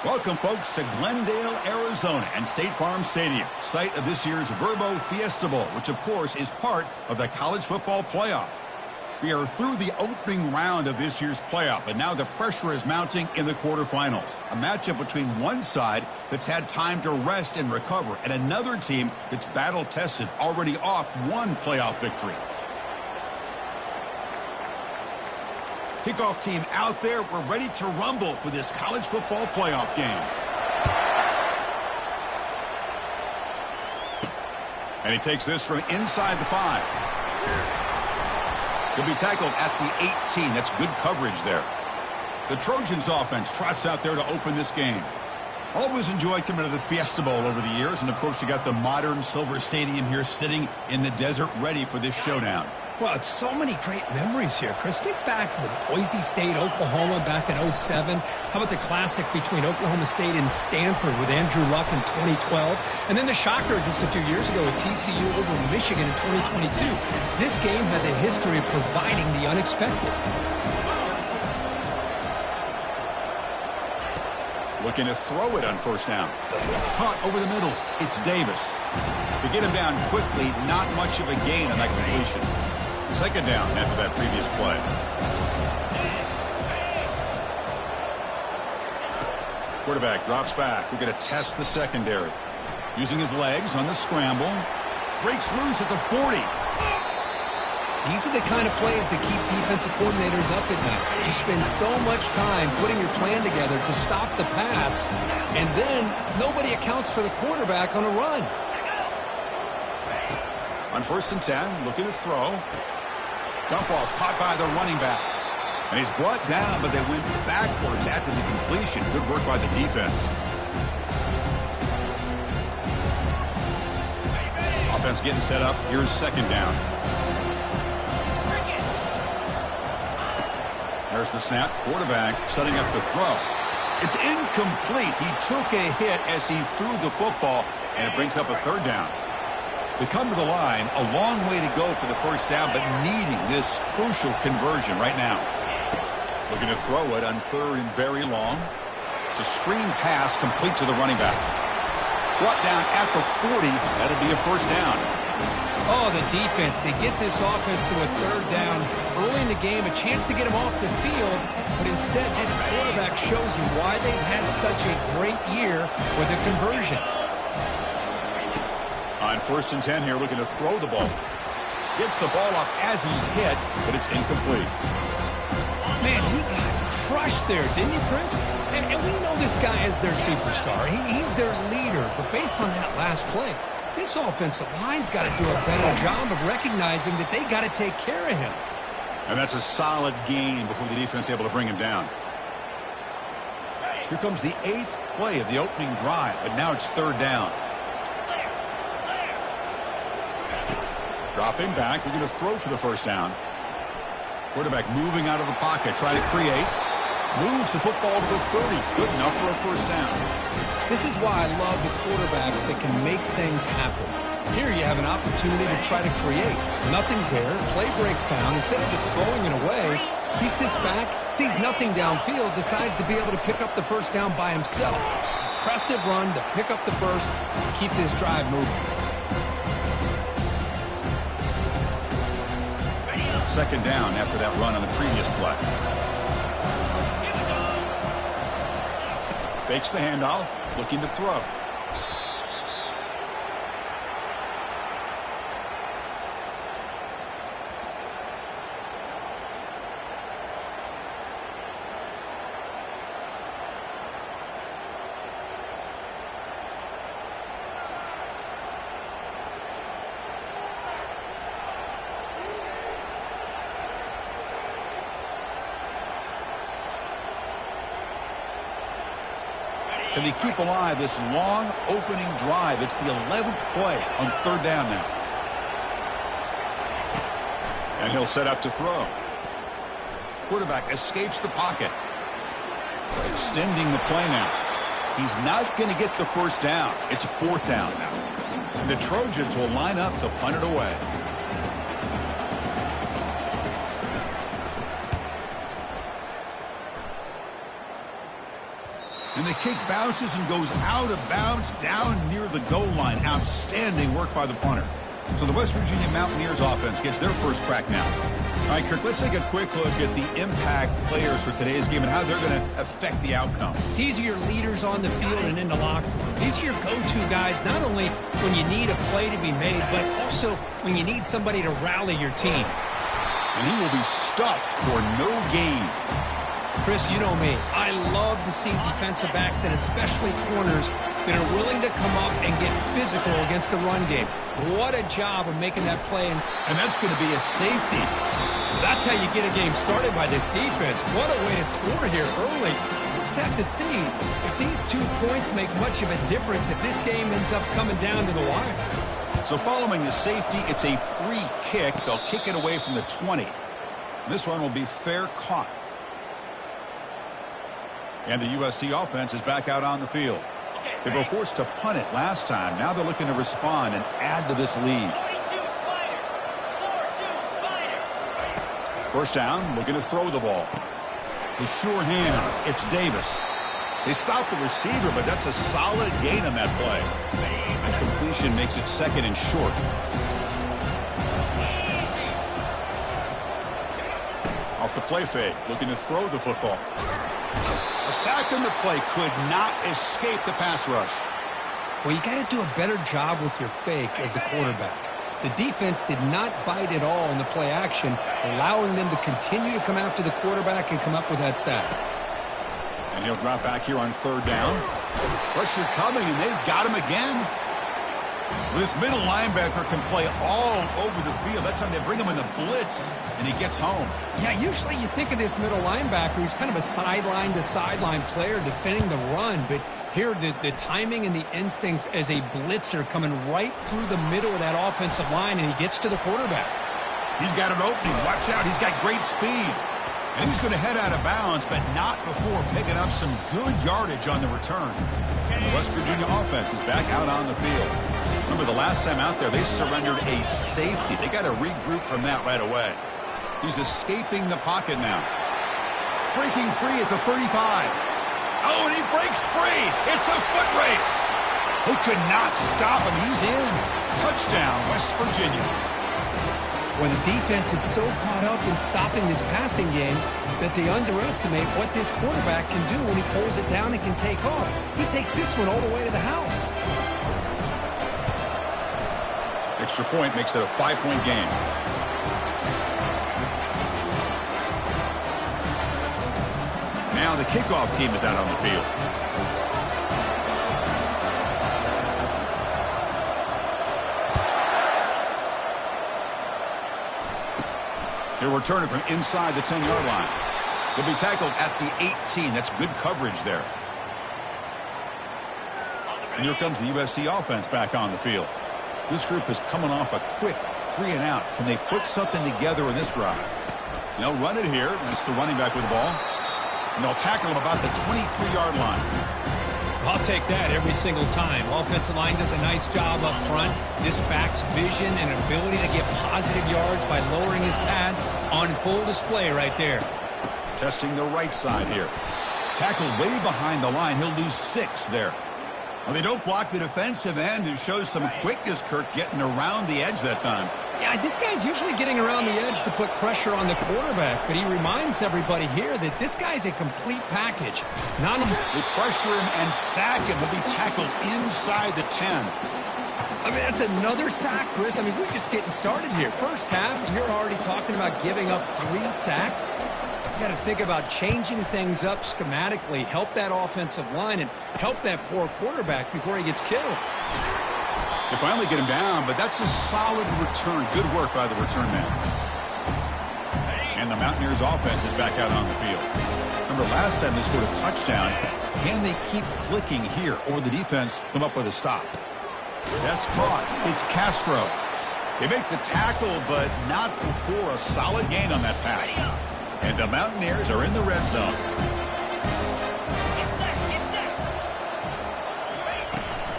Welcome, folks, to Glendale, Arizona and State Farm Stadium, site of this year's Vrbo Fiesta Bowl, which, of course, is part of the college football playoff. We are through the opening round of this year's playoff, and now the pressure is mounting in the quarterfinals. A matchup between one side that's had time to rest and recover, and another team that's battle-tested, already off one playoff victory. Kickoff team out there. We're ready to rumble for this college football playoff game. And he takes this from inside the 5. He'll be tackled at the 18. That's good coverage there. The Trojans offense trots out there to open this game. Always enjoyed coming to the Fiesta Bowl over the years. And, of course, you got the modern Silver Stadium here sitting in the desert ready for this showdown. Well, it's so many great memories here, Chris. Think back to the Boise State, Oklahoma back in '07. How about the classic between Oklahoma State and Stanford with Andrew Luck in 2012? And then the shocker just a few years ago with TCU over Michigan in 2022. This game has a history of providing the unexpected. Looking to throw it on first down. Caught over the middle. It's Davis. To get him down quickly, not much of a gain on that completion. Second down after that previous play. Quarterback drops back. We're going to test the secondary. Using his legs on the scramble. Breaks loose at the 40. These are the kind of plays that keep defensive coordinators up at night. You spend so much time putting your plan together to stop the pass, and then nobody accounts for the quarterback on a run. On first and 10, looking to throw. Dump off caught by the running back. And he's brought down, but they went backwards after the completion. Good work by the defense. Offense getting set up. Here's second down. There's the snap. Quarterback setting up the throw. It's incomplete. He took a hit as he threw the football, and it brings up a third down. They come to the line, a long way to go for the first down, but needing this crucial conversion right now. Looking to throw it on third and very long. It's a screen pass complete to the running back. Brought down at the 40. That'll be a first down. Oh, the defense. They get this offense to a third down early in the game, a chance to get him off the field, but instead this quarterback shows you why they've had such a great year with a conversion. On first and 10 here, looking to throw the ball. Gets the ball off as he's hit, but it's incomplete. Man, he got crushed there, didn't you, Chris? And we know this guy is their superstar. He's their leader. But based on that last play, this offensive line's got to do a better job of recognizing that they got to take care of him. And that's a solid gain before the defense able to bring him down. Here comes the 8th play of the opening drive, but now it's third down. Dropping back, we're going to throw for the first down. Quarterback moving out of the pocket, trying to create. Moves the football to the 30. Good enough for a first down. This is why I love the quarterbacks that can make things happen. Here you have an opportunity to try to create. Nothing's there. Play breaks down. Instead of just throwing it away, he sits back, sees nothing downfield, decides to be able to pick up the first down by himself. Impressive run to pick up the first and keep this drive moving. Second down after that run on the previous play. Fakes the handoff, looking to throw. Can they keep alive this long opening drive? It's the 11th play on third down now. And he'll set up to throw. Quarterback escapes the pocket. Extending the play now. He's not going to get the first down. It's fourth down now. And the Trojans will line up to punt it away. And the kick bounces and goes out of bounds down near the goal line. Outstanding work by the punter. So the West Virginia Mountaineers offense gets their first crack now. All right, Kirk, let's take a quick look at the impact players for today's game and how they're going to affect the outcome. These are your leaders on the field and in the locker room. These are your go-to guys, not only when you need a play to be made, but also when you need somebody to rally your team. And he will be stuffed for no gain. Chris, you know me. I love to see defensive backs and especially corners that are willing to come up and get physical against the run game. What a job of making that play. And that's going to be a safety. That's how you get a game started by this defense. What a way to score here early. We'll just have to see if these 2 points make much of a difference if this game ends up coming down to the wire. So following the safety, it's a free kick. They'll kick it away from the 20. This one will be fair caught. And the USC offense is back out on the field. They were forced to punt it last time. Now they're looking to respond and add to this lead. First down, looking to throw the ball. The sure hands, it's Davis. They stop the receiver, but that's a solid gain on that play. And completion makes it second and short. Off the play fake, looking to throw the football. A sack on the play, could not escape the pass rush. Well, you got to do a better job with your fake as the quarterback. The defense did not bite at all in the play action, allowing them to continue to come after the quarterback and come up with that sack. And he'll drop back here on third down. Pressure coming, and they've got him again. This middle linebacker can play all over the field. That's time they bring him in the blitz, and he gets home. Yeah, usually you think of this middle linebacker, he's kind of a sideline-to-sideline player defending the run, but here the timing and the instincts as a blitzer coming right through the middle of that offensive line, and he gets to the quarterback. He's got an opening. Watch out. He's got great speed. And he's going to head out of bounds, but not before picking up some good yardage on the return. And the West Virginia offense is back out on the field. Remember, the last time out there, they surrendered a safety. They got to regroup from that right away. He's escaping the pocket now. Breaking free at the 35. Oh, and he breaks free. It's a foot race. They could not stop him. He's in. Touchdown, West Virginia. When the defense is so caught up in stopping this passing game that they underestimate what this quarterback can do when he pulls it down and can take off. He takes this one all the way to the house. Extra point makes it a 5-point game. Now the kickoff team is out on the field. He'll return it from inside the 10-yard line. He'll be tackled at the 18. That's good coverage there. And here comes the USC offense back on the field. This group is coming off a quick 3-and-out. Can they put something together in this drive? They'll run it here. That's the running back with the ball. And they'll tackle him about the 23-yard line. I'll take that every single time. Offensive line does a nice job up front. This back's vision and ability to get positive yards by lowering his pads on full display right there. Testing the right side here. Tackled way behind the line. He'll lose 6 there. Well, they don't block the defensive end, who shows some quickness, Kirk, getting around the edge that time. Yeah, this guy's usually getting around the edge to put pressure on the quarterback, but he reminds everybody here that this guy's a complete package. They pressure him and sack him. He'll be tackled inside the 10. I mean, that's another sack, Chris. I mean, we're just getting started here. First half, and you're already talking about giving up 3 sacks. You got to think about changing things up schematically, help that offensive line, and help that poor quarterback before he gets killed. They finally get him down, but that's a solid return. Good work by the return man. And the Mountaineers offense is back out on the field. Remember, last time they scored a touchdown. Can they keep clicking here, or the defense come up with a stop? That's caught. It's Castro. They make the tackle, but not before a solid gain on that pass. And the Mountaineers are in the red zone.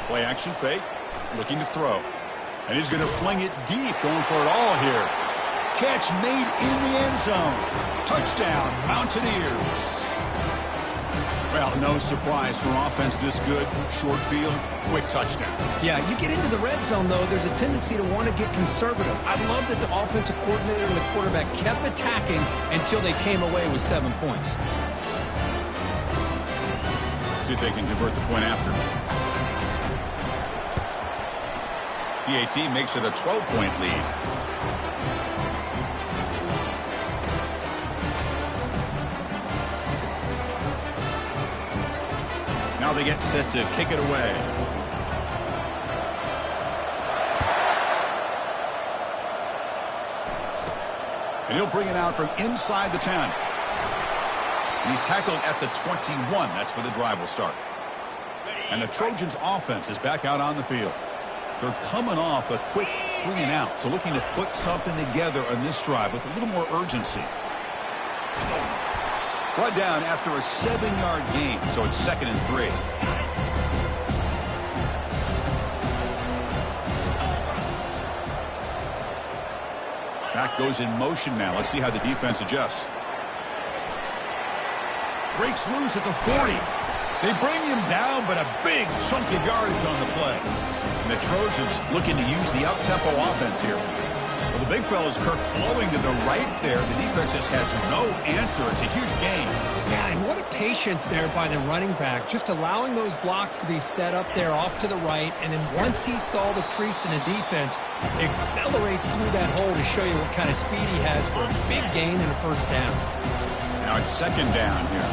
Play action fake. Looking to throw. And he's going to fling it deep, going for it all here. Catch made in the end zone. Touchdown, Mountaineers. Well, no surprise for offense this good. Short field, quick touchdown. Yeah, you get into the red zone, though, there's a tendency to want to get conservative. I love that the offensive coordinator and the quarterback kept attacking until they came away with 7 points. See if they can convert the point after. PAT makes it a 12-point lead. Now they get set to kick it away. And he'll bring it out from inside the 10. And he's tackled at the 21. That's where the drive will start. And the Trojans offense is back out on the field. They're coming off a quick 3 and out. So looking to put something together on this drive with a little more urgency. Brought down after a 7-yard gain, so it's 2nd and 3. Back goes in motion now. Let's see how the defense adjusts. Breaks loose at the 40. They bring him down, but a big chunk of yardage on the play. And the Trojans looking to use the up-tempo offense here. Well, the big fella's Kirk flowing to the right there. The defense just has no answer. It's a huge gain. Yeah, and what a patience there by the running back. Just allowing those blocks to be set up there off to the right. And then once he saw the crease in the defense, accelerates through that hole to show you what kind of speed he has for a big gain and a first down. Now it's 2nd down here.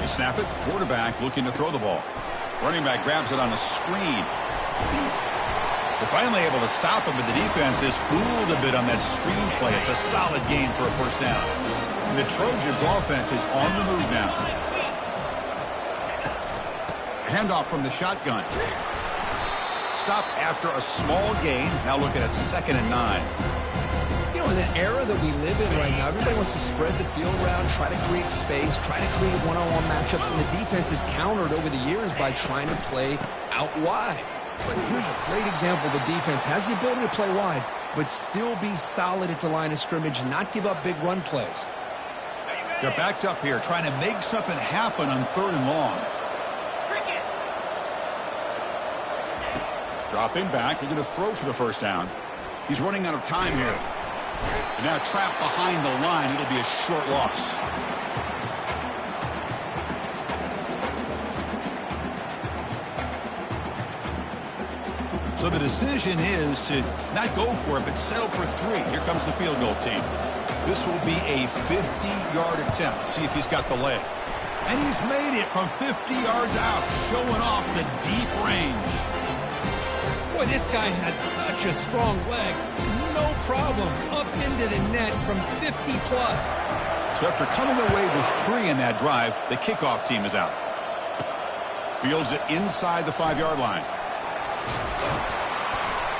They snap it. Quarterback looking to throw the ball. Running back grabs it on a screen. They're finally able to stop him, but the defense is fooled a bit on that screen play. It's a solid gain for a first down. And the Trojans offense is on the move now. Handoff from the shotgun. Stop after a small gain. Now looking at 2nd and 9. You know, in the era that we live in right now, everybody wants to spread the field around, try to create space, try to create one-on-one matchups, and the defense is countered over the years by trying to play out wide. But here's a great example. The defense has the ability to play wide, but still be solid at the line of scrimmage, not give up big run plays. They're backed up here, trying to make something happen on 3rd and long. Dropping back, looking to throw for the first down. He's running out of time here. And now trapped behind the line. It'll be a short loss. So the decision is to not go for it, but settle for 3. Here comes the field goal team. This will be a 50-yard attempt. See if he's got the leg. And he's made it from 50 yards out, showing off the deep range. Boy, this guy has such a strong leg. No problem. Up into the net from 50-plus. So after coming away with 3 in that drive, the kickoff team is out. Fields it inside the 5-yard line.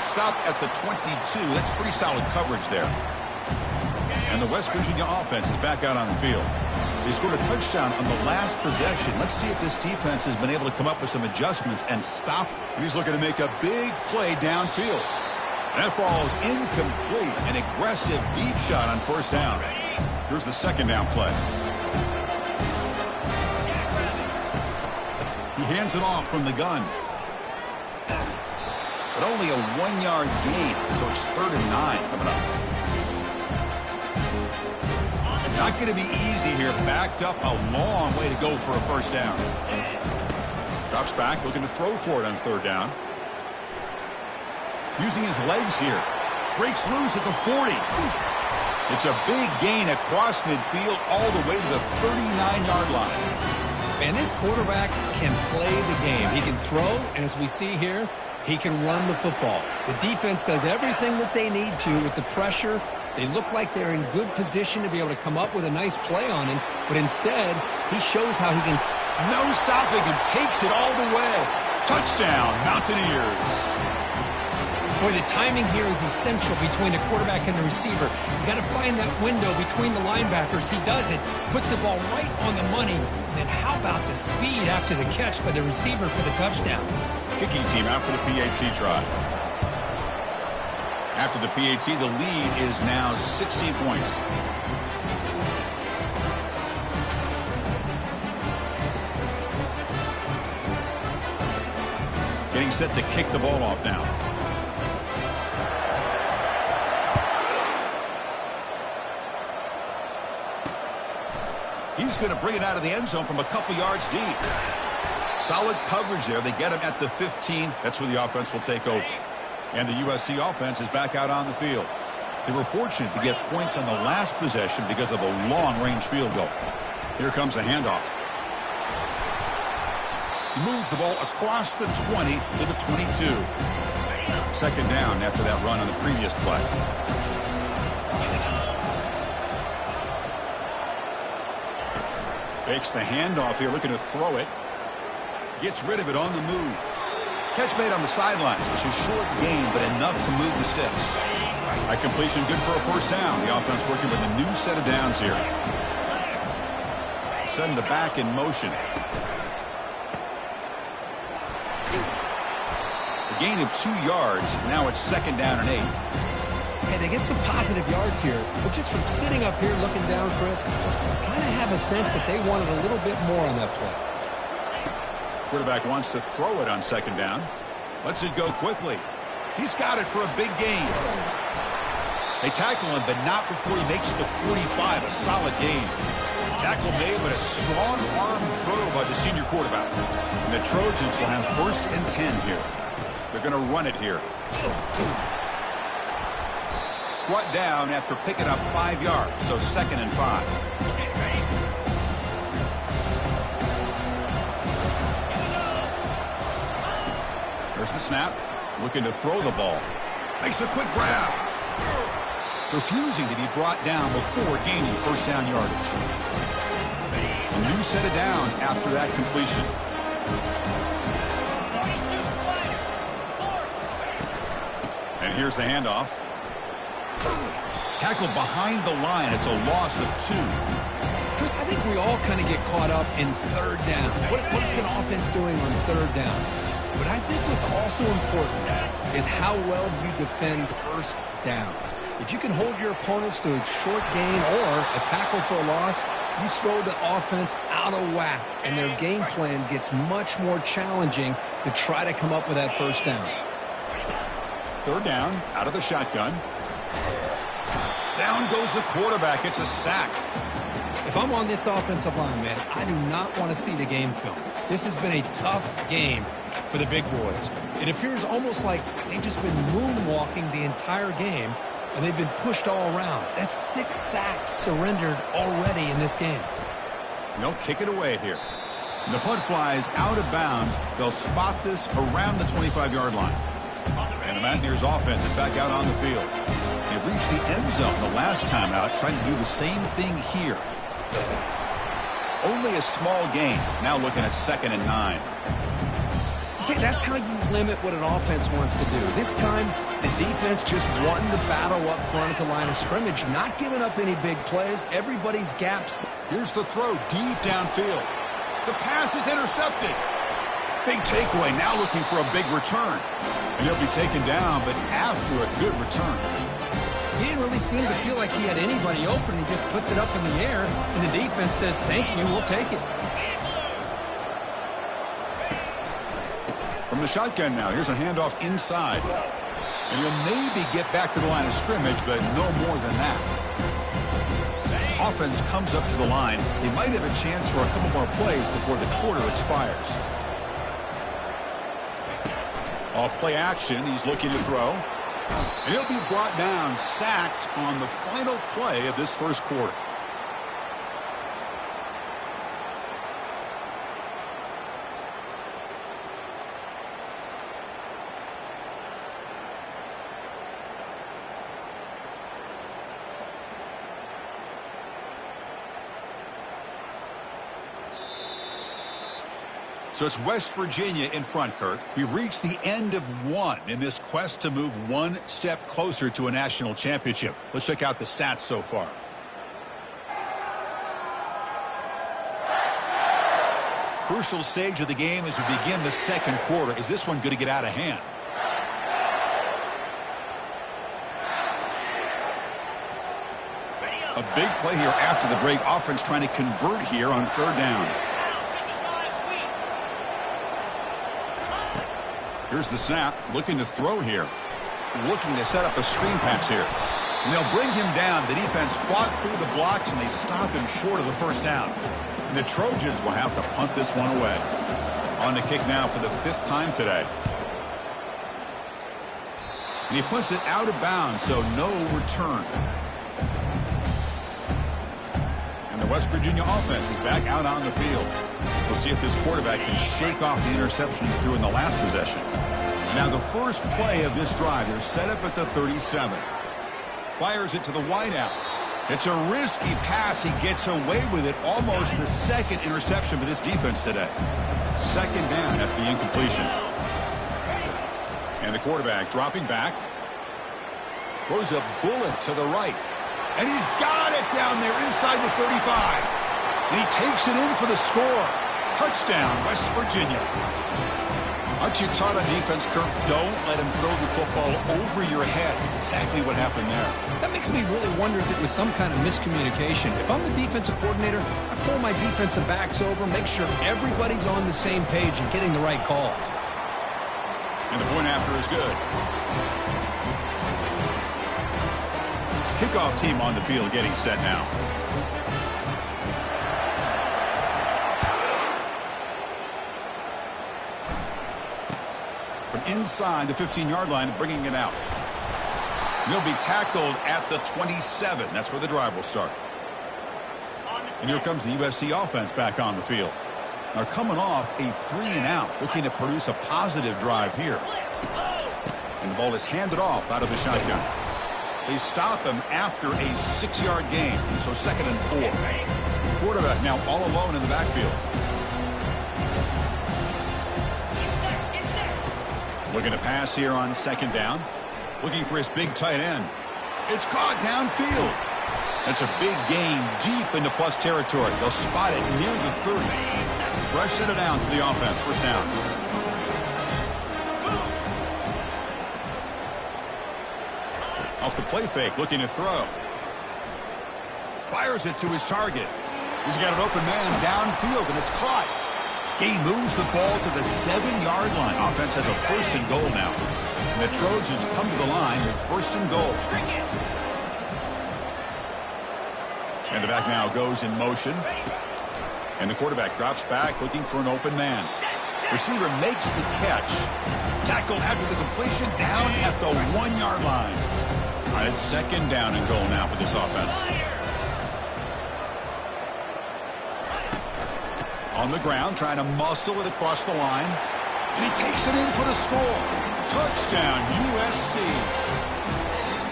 Stop at the 22. That's pretty solid coverage there. And the West Virginia offense is back out on the field. They scored a touchdown on the last possession. Let's see if this defense has been able to come up with some adjustments and stop. And he's looking to make a big play downfield. And that ball is incomplete. An aggressive deep shot on first down. Here's the 2nd down play. He hands it off from the gun. But only a 1-yard gain, so it's 3rd and 9 coming up. Not going to be easy here. Backed up a long way to go for a first down. Drops back, looking to throw for it on 3rd down. Using his legs here. Breaks loose at the 40. It's a big gain across midfield all the way to the 39-yard line. And this quarterback can play the game. He can throw, and as we see here, he can run the football. The defense does everything that they need to with the pressure. They look like they're in good position to be able to come up with a nice play on him, but instead, he shows how he can... No stopping him, takes it all the way. Touchdown, Mountaineers. Boy, the timing here is essential between the quarterback and the receiver. You got to find that window between the linebackers. He does it, puts the ball right on the money, and then how about the speed after the catch by the receiver for the touchdown? Kicking team out for the PAT try. After the PAT, the lead is now 16 points. Getting set to kick the ball off now. He's going to bring it out of the end zone from a couple yards deep. Solid coverage there. They get him at the 15. That's where the offense will take over. And the USC offense is back out on the field. They were fortunate to get points on the last possession because of a long-range field goal. Here comes the handoff. He moves the ball across the 20 to the 22. Second down after that run on the previous play. Fakes the handoff here, looking to throw it. Gets rid of it on the move. Catch made on the sidelines, which is short gain, but enough to move the sticks. That completion good for a first down. The offense working with a new set of downs here. Send the back in motion. A gain of 2 yards. Now it's second down and 8. Hey, they get some positive yards here, but just from sitting up here looking down, Chris, kind of have a sense that they wanted a little bit more on that play. Quarterback wants to throw it on second down. Lets it go quickly. He's got it for a big gain. They tackle him, but not before he makes the 45. A solid gain. Tackle made, but a strong arm throw by the senior quarterback. And the Trojans will have first and 10 here. They're going to run it here. Brought down after picking up 5 yards, so second and 5. There's the snap. Looking to throw the ball. Makes a quick grab. Refusing to be brought down before gaining first down yardage. A new set of downs after that completion. And here's the handoff. Tackled behind the line. It's a loss of 2. Chris, I think we all kind of get caught up in third down. What's an offense doing on third down? But I think what's also important is how well you defend first down. If you can hold your opponents to a short gain or a tackle for a loss, you throw the offense out of whack, and their game plan gets much more challenging to try to come up with that first down. Third down, out of the shotgun. Down goes the quarterback. It's a sack. If I'm on this offensive line, man, I do not want to see the game film. This has been a tough game for the big boys. It appears almost like they've just been moonwalking the entire game, and they've been pushed all around. That's 6 sacks surrendered already in this game. They'll kick it away here. The punt flies out of bounds. They'll spot this around the 25-yard line. And the Mountaineers offense is back out on the field. They reached the end zone the last time out, trying to do the same thing here. Only a small gain. Now looking at second and 9. See, that's how you limit what an offense wants to do. This time, the defense just won the battle up front at the line of scrimmage, not giving up any big plays. Everybody's gaps. Here's the throw deep downfield. The pass is intercepted. Big takeaway, now looking for a big return. And he'll be taken down, but after a good return. He didn't really seem to feel like he had anybody open. He just puts it up in the air, and the defense says, thank you, we'll take it. From the shotgun now, here's a handoff inside. And he'll maybe get back to the line of scrimmage, but no more than that. Offense comes up to the line. They might have a chance for a couple more plays before the quarter expires. Off play action, he's looking to throw. And he'll be brought down, sacked on the final play of this first quarter. So it's West Virginia in front, Kurt. We've reached the end of one in this quest to move one step closer to a national championship. Let's check out the stats so far. Crucial stage of the game as we begin the second quarter. Is this one going to get out of hand? A big play here after the break. Offense trying to convert here on third down. Here's the snap, looking to throw here. Looking to set up a screen pass here. And they'll bring him down. The defense fought through the blocks, and they stop him short of the first down. And the Trojans will have to punt this one away. On the kick now for the 5th time today. And he punts it out of bounds, so no return. And the West Virginia offense is back out on the field. We'll see if this quarterback can shake off the interception he threw in the last possession. Now the first play of this drive, they're set up at the 37. Fires it to the wideout. It's a risky pass. He gets away with it. Almost the 2nd interception for this defense today. 2nd down after the incompletion. And the quarterback dropping back. Throws a bullet to the right. And he's got it down there inside the 35. And he takes it in for the score. Touchdown, West Virginia. Aren't you taught on defense, Kirk? Don't let him throw the football over your head. Exactly what happened there. That makes me really wonder if it was some kind of miscommunication. If I'm the defensive coordinator, I pull my defensive backs over, make sure everybody's on the same page and getting the right calls. And the point after is good. Kickoff team on the field getting set now. From inside the 15-yard line, bringing it out. He'll be tackled at the 27. That's where the drive will start. And here comes the USC offense back on the field. They're coming off a 3-and-out, looking to produce a positive drive here. And the ball is handed off out of the shotgun. They stop him after a 6-yard gain, so 2nd and 4. Quarterback now all alone in the backfield. Looking to pass here on 2nd down. Looking for his big tight end. It's caught downfield. That's a big gain deep into plus territory. They'll spot it near the 30. Fresh set of downs for the offense. First down. Off the play fake, looking to throw. Fires it to his target. He's got an open man downfield, and it's caught. He moves the ball to the 7-yard line. Offense has a 1st and goal now. And the Trojans come to the line with 1st and goal. And the back now goes in motion. And the quarterback drops back looking for an open man. Receiver makes the catch. Tackled after the completion down at the 1-yard line. All right, it's 2nd down and goal now for this offense. On the ground, trying to muscle it across the line. And he takes it in for the score. Touchdown, USC.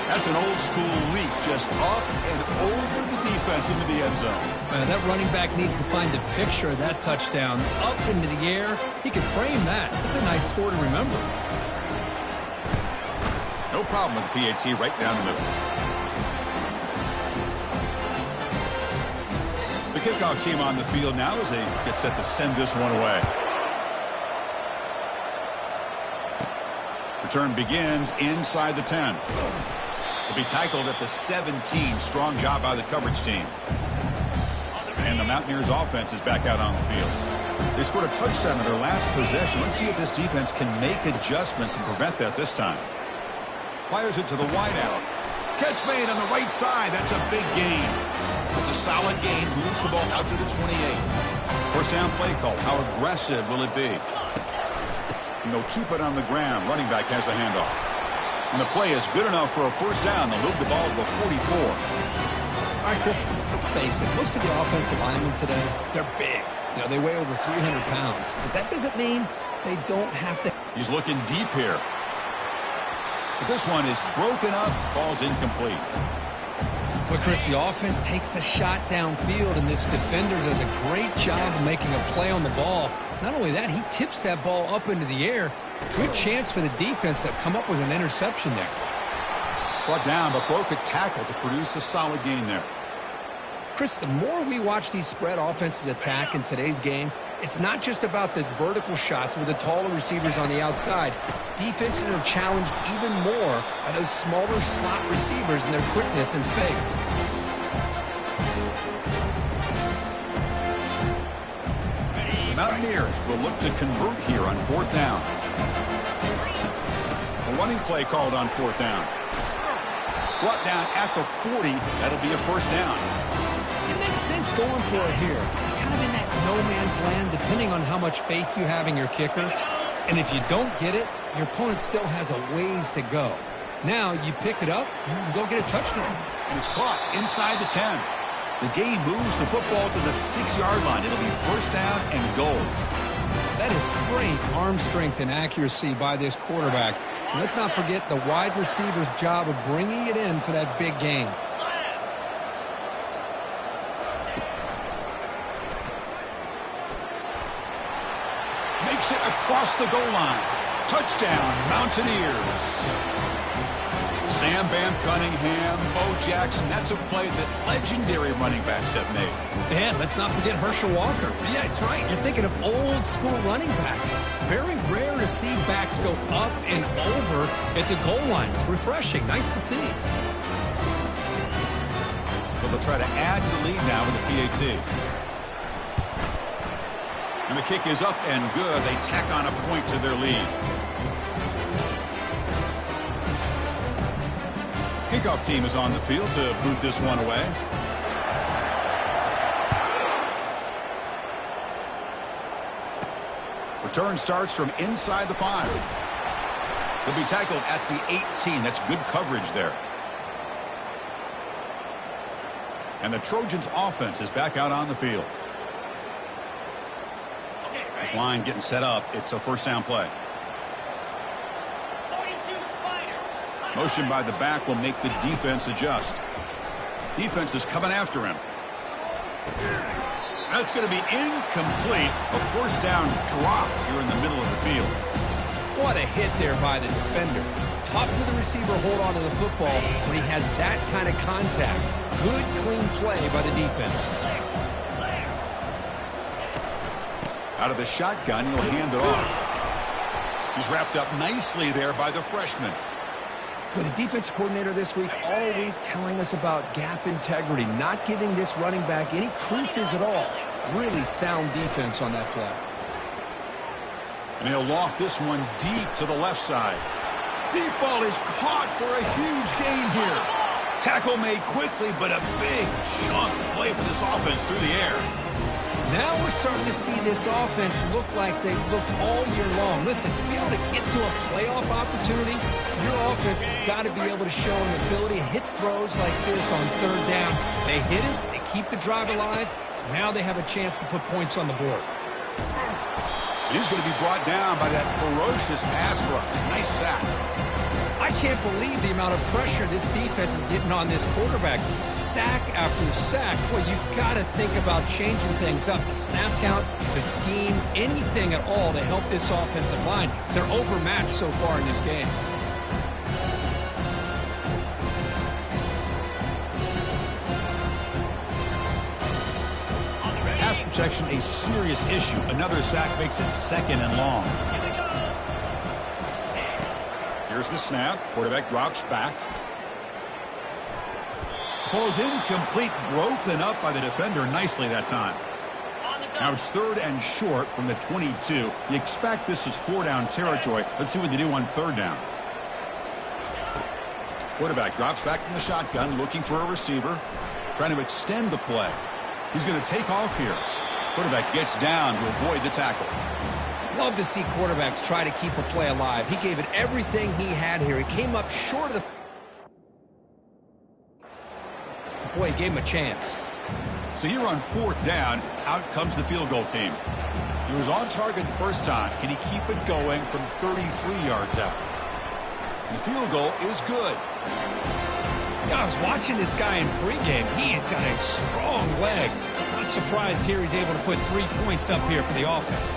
That's an old-school leap, just up and over the defense into the end zone. That running back needs to find the picture of that touchdown. Up into the air. He can frame that. It's a nice score to remember. No problem with the PAT right down the middle. The kickoff team on the field now as they get set to send this one away. Return begins inside the 10. He'll be tackled at the 17. Strong job by the coverage team. And the Mountaineers offense is back out on the field. They scored a touchdown in their last possession. Let's see if this defense can make adjustments and prevent that this time. Fires it to the wideout. Catch made on the right side. That's a big gain. It's a solid gain. Moves the ball out to the 28. First down play call. How aggressive will it be? And they'll keep it on the ground. Running back has the handoff. And the play is good enough for a first down. They'll move the ball to the 44. All right, Chris, let's face it. Most of the offensive linemen today, they're big. You know, they weigh over 300 pounds. But that doesn't mean they don't have to. He's looking deep here. But this one is broken up. Ball's incomplete. But, Chris, the offense takes a shot downfield, and this defender does a great job of making a play on the ball. Not only that, he tips that ball up into the air. Good chance for the defense to come up with an interception there. Brought down, but broke a tackle to produce a solid gain there. Chris, the more we watch these spread offenses attack in today's game, it's not just about the vertical shots with the taller receivers on the outside. Defenses are challenged even more by those smaller slot receivers and their quickness in space. The Mountaineers will look to convert here on 4th down. running play called on fourth down. Brought down at the 40. That'll be a first down. It makes sense going for it here. Kind of in that no man's land, depending on how much faith you have in your kicker. And if you don't get it, your opponent still has a ways to go. Now you pick it up and you can go get a touchdown. And it's caught inside the 10. The game moves the football to the 6-yard line. It'll be first down and goal. That is great arm strength and accuracy by this quarterback. And let's not forget the wide receiver's job of bringing it in for that big gain. Makes it across the goal line. Touchdown, Mountaineers. Sam Bam Cunningham, Bo Jackson. That's a play that legendary running backs have made. And let's not forget Herschel Walker. Yeah, it's right. You're thinking of old school running backs. Very rare to see backs go up and over at the goal line. It's refreshing. Nice to see. So they'll try to add to the lead now with the PAT. And the kick is up and good. They tack on a point to their lead. Kickoff team is on the field to boot this one away. Return starts from inside the 5. He'll be tackled at the 18. That's good coverage there. And the Trojans offense is back out on the field. This line getting set up. It's a first down play. Motion by the back will make the defense adjust. Defense is coming after him. That's going to be incomplete. A first down drop here in the middle of the field. What a hit there by the defender. Tough for the receiver to hold on to the football when he has that kind of contact. Good, clean play by the defense. Out of the shotgun, he'll hand it off. He's wrapped up nicely there by the freshman. With the defense coordinator this week all week telling us about gap integrity, not giving this running back any creases at all. Really sound defense on that play. And he'll loft this one deep to the left side. Deep ball is caught for a huge gain here. Tackle made quickly, but a big chunk play for this offense through the air. Now we're starting to see this offense look like they've looked all year long. Listen, to be able to get to a playoff opportunity, your offense has got to be able to show an ability to hit throws like this on third down. They hit it, they keep the drive alive. Now they have a chance to put points on the board. He's going to be brought down by that ferocious pass rush. Nice sack. I can't believe the amount of pressure this defense is getting on this quarterback. Sack after sack. Well, you got to think about changing things up. The snap count, the scheme, anything at all to help this offensive line. They're overmatched so far in this game. Pass protection, a serious issue. Another sack makes it second and long. Here's the snap. Quarterback drops back. Falls incomplete, broken up by the defender nicely that time. Now it's third and short from the 22. You expect this is 4-down territory. Let's see what they do on third down. Quarterback drops back from the shotgun, looking for a receiver, trying to extend the play. He's going to take off here. Quarterback gets down to avoid the tackle. Love to see quarterbacks try to keep a play alive. He gave it everything he had here. He came up short of the... Boy, he gave him a chance. So here on fourth down, out comes the field goal team. He was on target the first time. Can he keep it going from 33 yards out? And the field goal is good. Yeah, I was watching this guy in pregame. He has got a strong leg. Not surprised here he's able to put 3 points up here for the offense.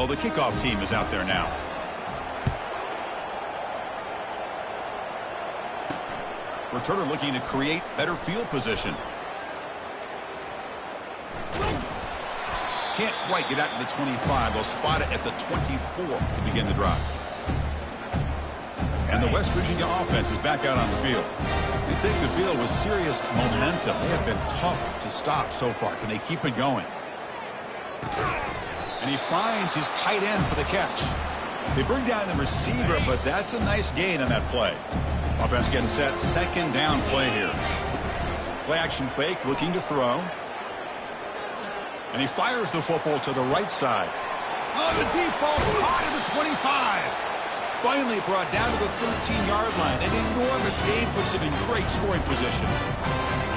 So the kickoff team is out there now. Returner looking to create better field position. Can't quite get out to the 25. They'll spot it at the 24 to begin the drive. And the West Virginia offense is back out on the field. They take the field with serious momentum. They have been tough to stop so far. Can they keep it going? And he finds his tight end for the catch. They bring down the receiver, but that's a nice gain on that play. Offense getting set. Second down play here. Play action fake, looking to throw. And he fires the football to the right side. Oh, the deep ball caught at the 25. Finally brought down to the 13-yard line. An enormous gain puts him in great scoring position.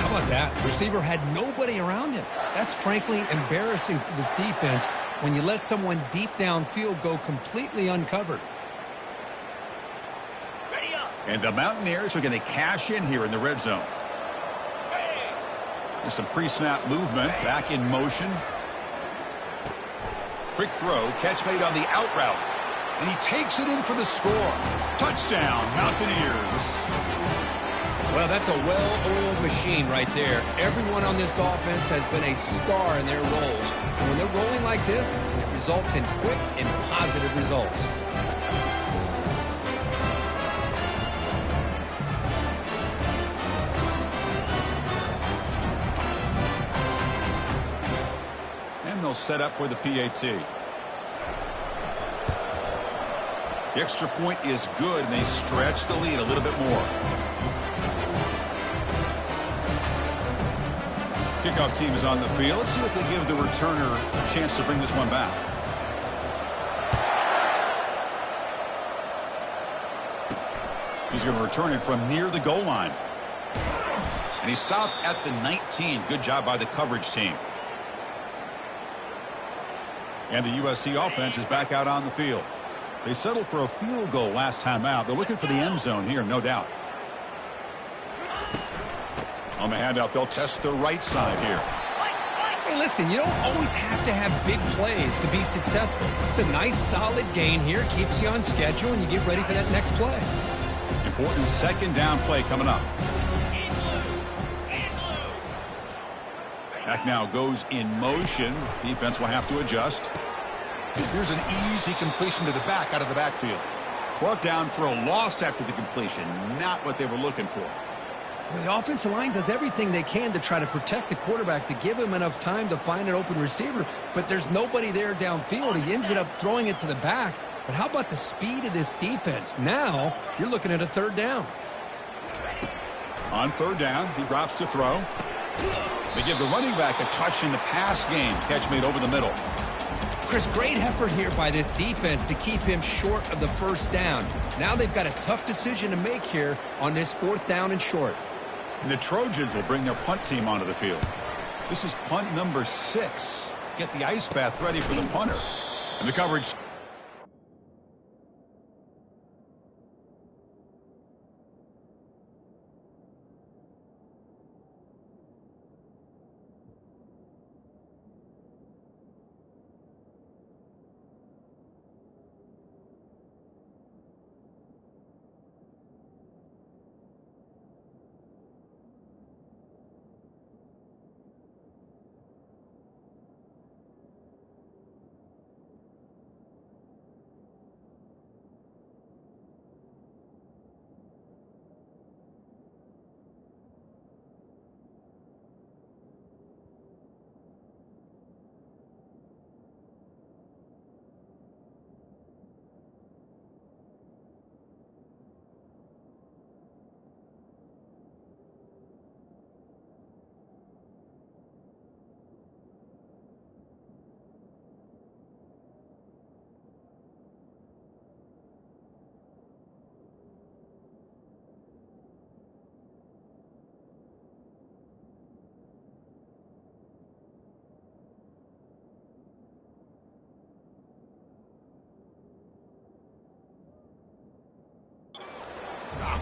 How about that? The receiver had nobody around him. That's frankly embarrassing for this defense when you let someone deep downfield go completely uncovered. And the Mountaineers are going to cash in here in the red zone. There's some pre-snap movement. Back in motion. Quick throw. Catch made on the out route. And he takes it in for the score. Touchdown, Mountaineers. Well, that's a well-oiled machine right there. Everyone on this offense has been a star in their roles. And when they're rolling like this, it results in quick and positive results. They'll set up with the PAT. The extra point is good, and they stretch the lead a little bit more. Kickoff team is on the field. Let's see if they give the returner a chance to bring this one back. He's going to return it from near the goal line. And he stopped at the 19. Good job by the coverage team. And the USC offense is back out on the field. They settled for a field goal last time out. They're looking for the end zone here, no doubt. On the handout, they'll test the right side here. Hey, listen, you don't always have to have big plays to be successful. It's a nice, solid gain here. Keeps you on schedule, and you get ready for that next play. Important second down play coming up. Back now goes in motion. Defense will have to adjust. Here's an easy completion to the back out of the backfield. Brought down for a loss after the completion. Not what they were looking for. Well, the offensive line does everything they can to try to protect the quarterback, to give him enough time to find an open receiver. But there's nobody there downfield. He ends up throwing it to the back. But how about the speed of this defense? Now you're looking at a third down. On third down, he drops to throw. They give the running back a touch in the pass game. Catch made over the middle. Chris, great effort here by this defense to keep him short of the first down. Now they've got a tough decision to make here on this fourth down and short. And the Trojans will bring their punt team onto the field. This is punt number 6. Get the ice bath ready for the punter. And the coverage.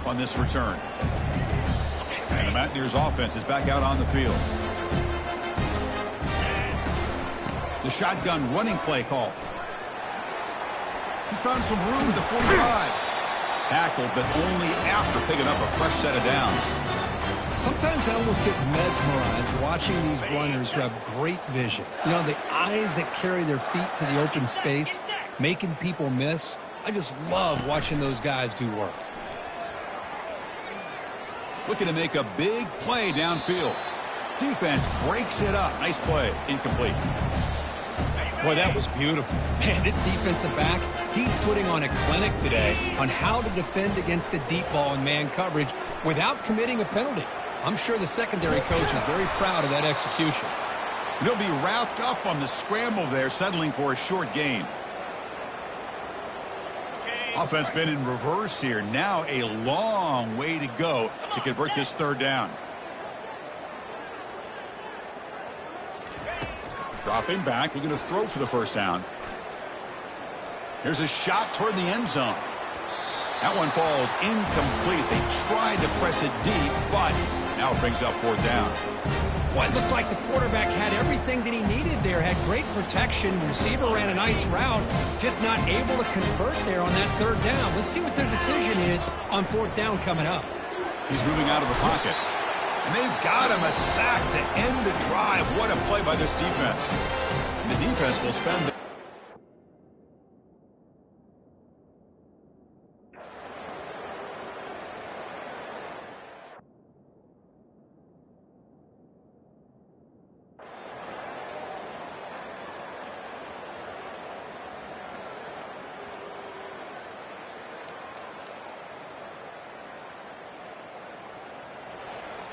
On this return. And the Mountaineers offense is back out on the field. The shotgun running play call. He's found some room at the 45. Tackled, but only after picking up a fresh set of downs. Sometimes I almost get mesmerized watching these runners who have great vision. You know, the eyes that carry their feet to the open space, making people miss. I just love watching those guys do work. Looking to make a big play downfield. Defense breaks it up. Nice play. Incomplete. Boy, that was beautiful. Man, this defensive back, he's putting on a clinic today on how to defend against the deep ball and man coverage without committing a penalty. I'm sure the secondary coach is very proud of that execution. And he'll be wrapped up on the scramble there, settling for a short gain. Offense been in reverse here. Now a long way to go to convert this third down. Dropping back, looking to throw for the first down. Here's a shot toward the end zone. That one falls incomplete. They tried to press it deep, but now it brings up fourth down. Well, it looked like the quarterback had everything that he needed there. Had great protection. Receiver ran a nice route. Just not able to convert there on that third down. Let's see what their decision is on fourth down coming up. He's moving out of the pocket. And they've got him a sack to end the drive. What a play by this defense. And the defense will spend the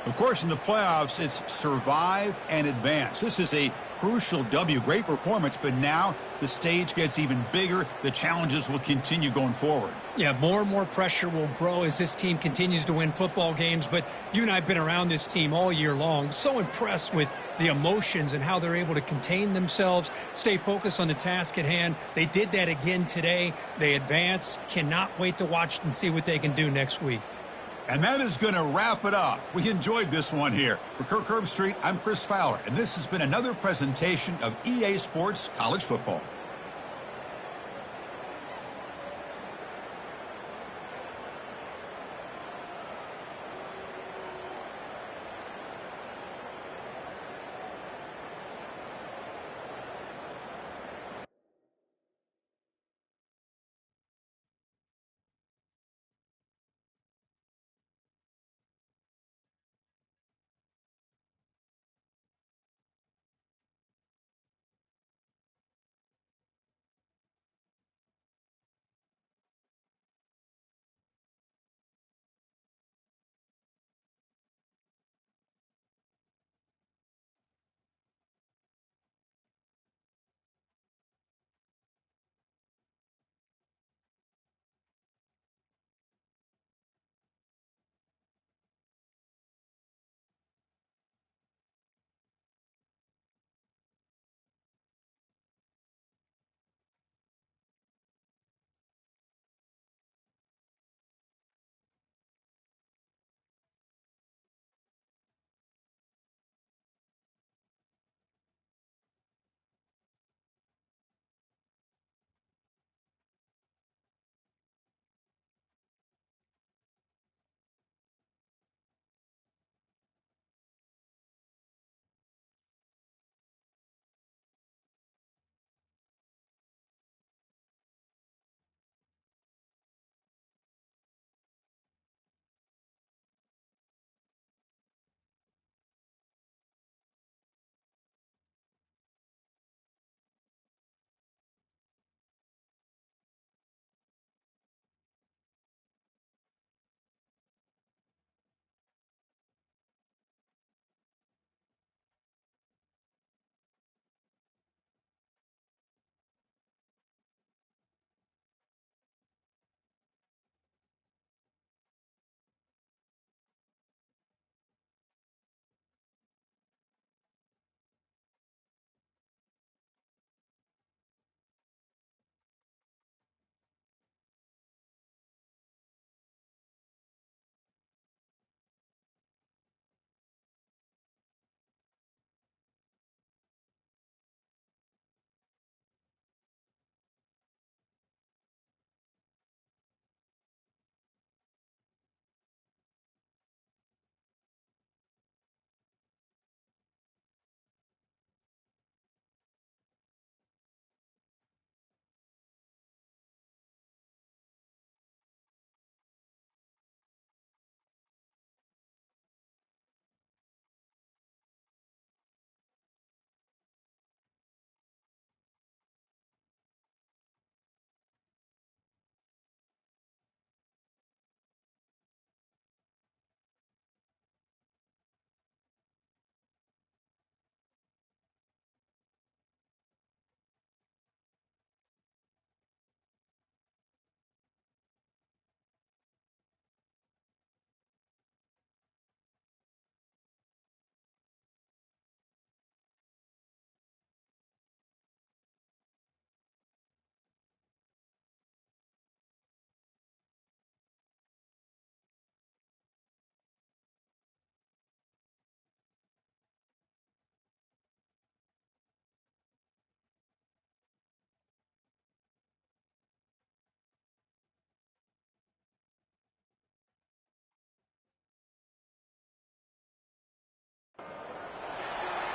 Of course, in the playoffs, it's survive and advance. This is a crucial W. Great performance, but now the stage gets even bigger. The challenges will continue going forward. Yeah, more and more pressure will grow as this team continues to win football games. But you and I have been around this team all year long. So impressed with the emotions and how they're able to contain themselves, stay focused on the task at hand. They did that again today. They advance. Cannot wait to watch and see what they can do next week. And that is going to wrap it up. We enjoyed this one here. For Kirk Herbstreit, I'm Chris Fowler, and this has been another presentation of EA Sports College Football.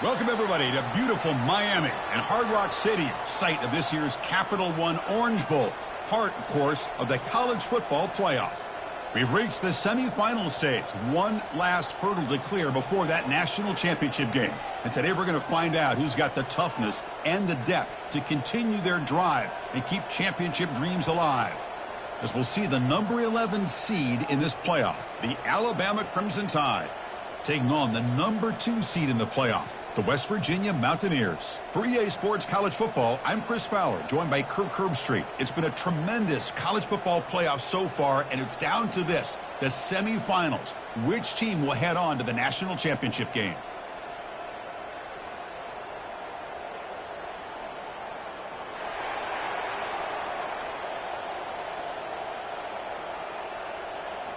Welcome, everybody, to beautiful Miami and Hard Rock Stadium, site of this year's Capital One Orange Bowl, part, of course, of the college football playoff. We've reached the semifinal stage, one last hurdle to clear before that national championship game. And today we're going to find out who's got the toughness and the depth to continue their drive and keep championship dreams alive. As we'll see the number 11 seed in this playoff, the Alabama Crimson Tide, taking on the number 2 seed in the playoff, the West Virginia Mountaineers. For EA Sports College Football, I'm Chris Fowler, joined by Kirk Herbstreit. It's been a tremendous college football playoff so far, and it's down to this, the semifinals. Which team will head on to the national championship game?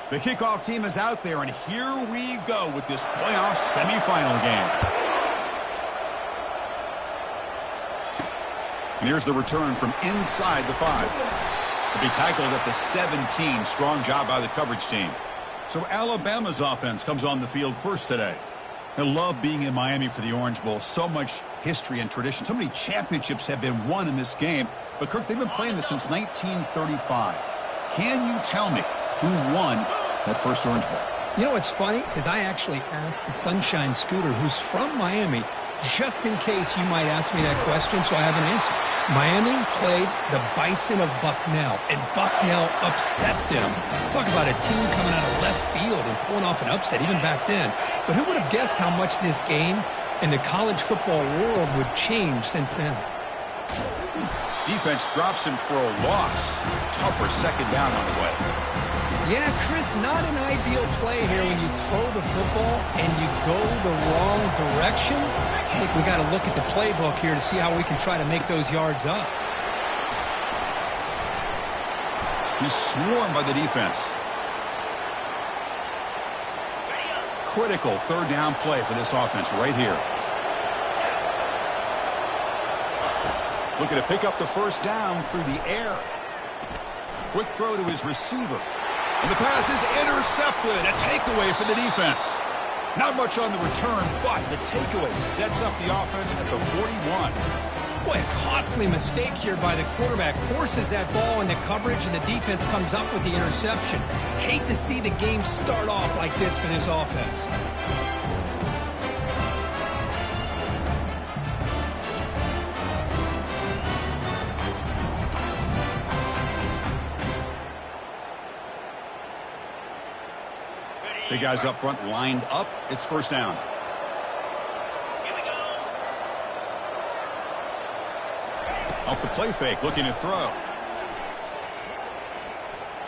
The kickoff team is out there, and here we go with this playoff semifinal game. And here's the return from inside the 5. To be tackled at the 17. Strong job by the coverage team. So Alabama's offense comes on the field first today. I love being in Miami for the Orange Bowl. So much history and tradition. So many championships have been won in this game. But, Kirk, they've been playing this since 1935. Can you tell me who won that first Orange Bowl? You know what's funny is I actually asked the Sunshine Scooter, who's from Miami, just in case you might ask me that question, so I have an answer. Miami played the Bison of Bucknell, and Bucknell upset them. Talk about a team coming out of left field and pulling off an upset even back then. But who would have guessed how much this game and the college football world would change since then? Defense drops him for a loss. Tougher second down on the way. Yeah, Chris, not an ideal play here when you throw the football and you go the wrong direction. I think we got to look at the playbook here to see how we can try to make those yards up. He's swarmed by the defense. Critical third down play for this offense right here. Looking to pick up the first down through the air. Quick throw to his receiver. And the pass is intercepted. A takeaway for the defense. Not much on the return, but the takeaway sets up the offense at the 41. Boy, a costly mistake here by the quarterback. Forces that ball into coverage, and the defense comes up with the interception. Hate to see the game start off like this for this offense. Big guys up front lined up. It's first down. Here we go. Off the play fake, looking to throw.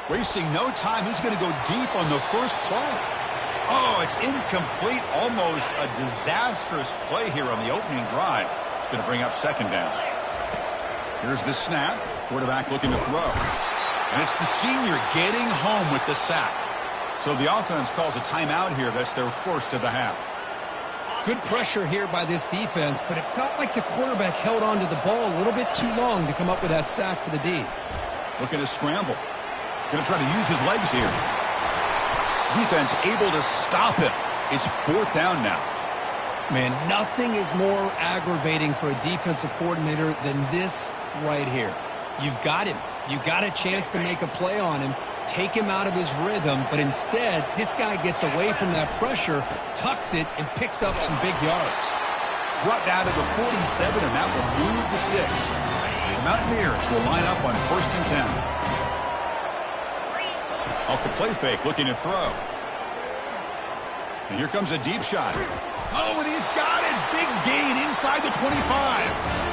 Wasting no time. He's going to go deep on the first play. Oh, it's incomplete. Almost a disastrous play here on the opening drive. It's going to bring up second down. Here's the snap. Quarterback looking to throw. And it's the senior getting home with the sack. So the offense calls a timeout here. That's their first of the half. Good pressure here by this defense, but it felt like the quarterback held on to the ball a little bit too long to come up with that sack for the D. Looking to scramble. Going to try to use his legs here. Defense able to stop him. It's fourth down now. Man, nothing is more aggravating for a defensive coordinator than this right here. You've got him. You got a chance to make a play on him, take him out of his rhythm, but instead, this guy gets away from that pressure, tucks it, and picks up some big yards. Brought down to the 47, and that will move the sticks. The Mountaineers will line up on 1st and 10. Off the play fake, looking to throw. And here comes a deep shot. Oh, and he's got it! Big gain inside the 25.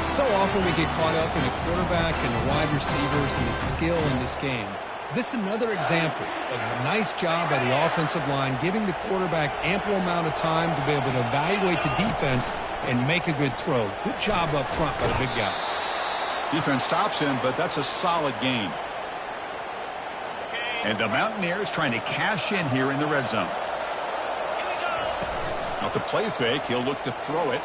So often we get caught up in the quarterback and the wide receivers and the skill in this game. This is another example of a nice job by the offensive line, giving the quarterback ample amount of time to be able to evaluate the defense and make a good throw. Good job up front by the big guys. Defense stops him, but that's a solid gain. And the Mountaineers trying to cash in here in the red zone. Off the play fake, he'll look to throw it.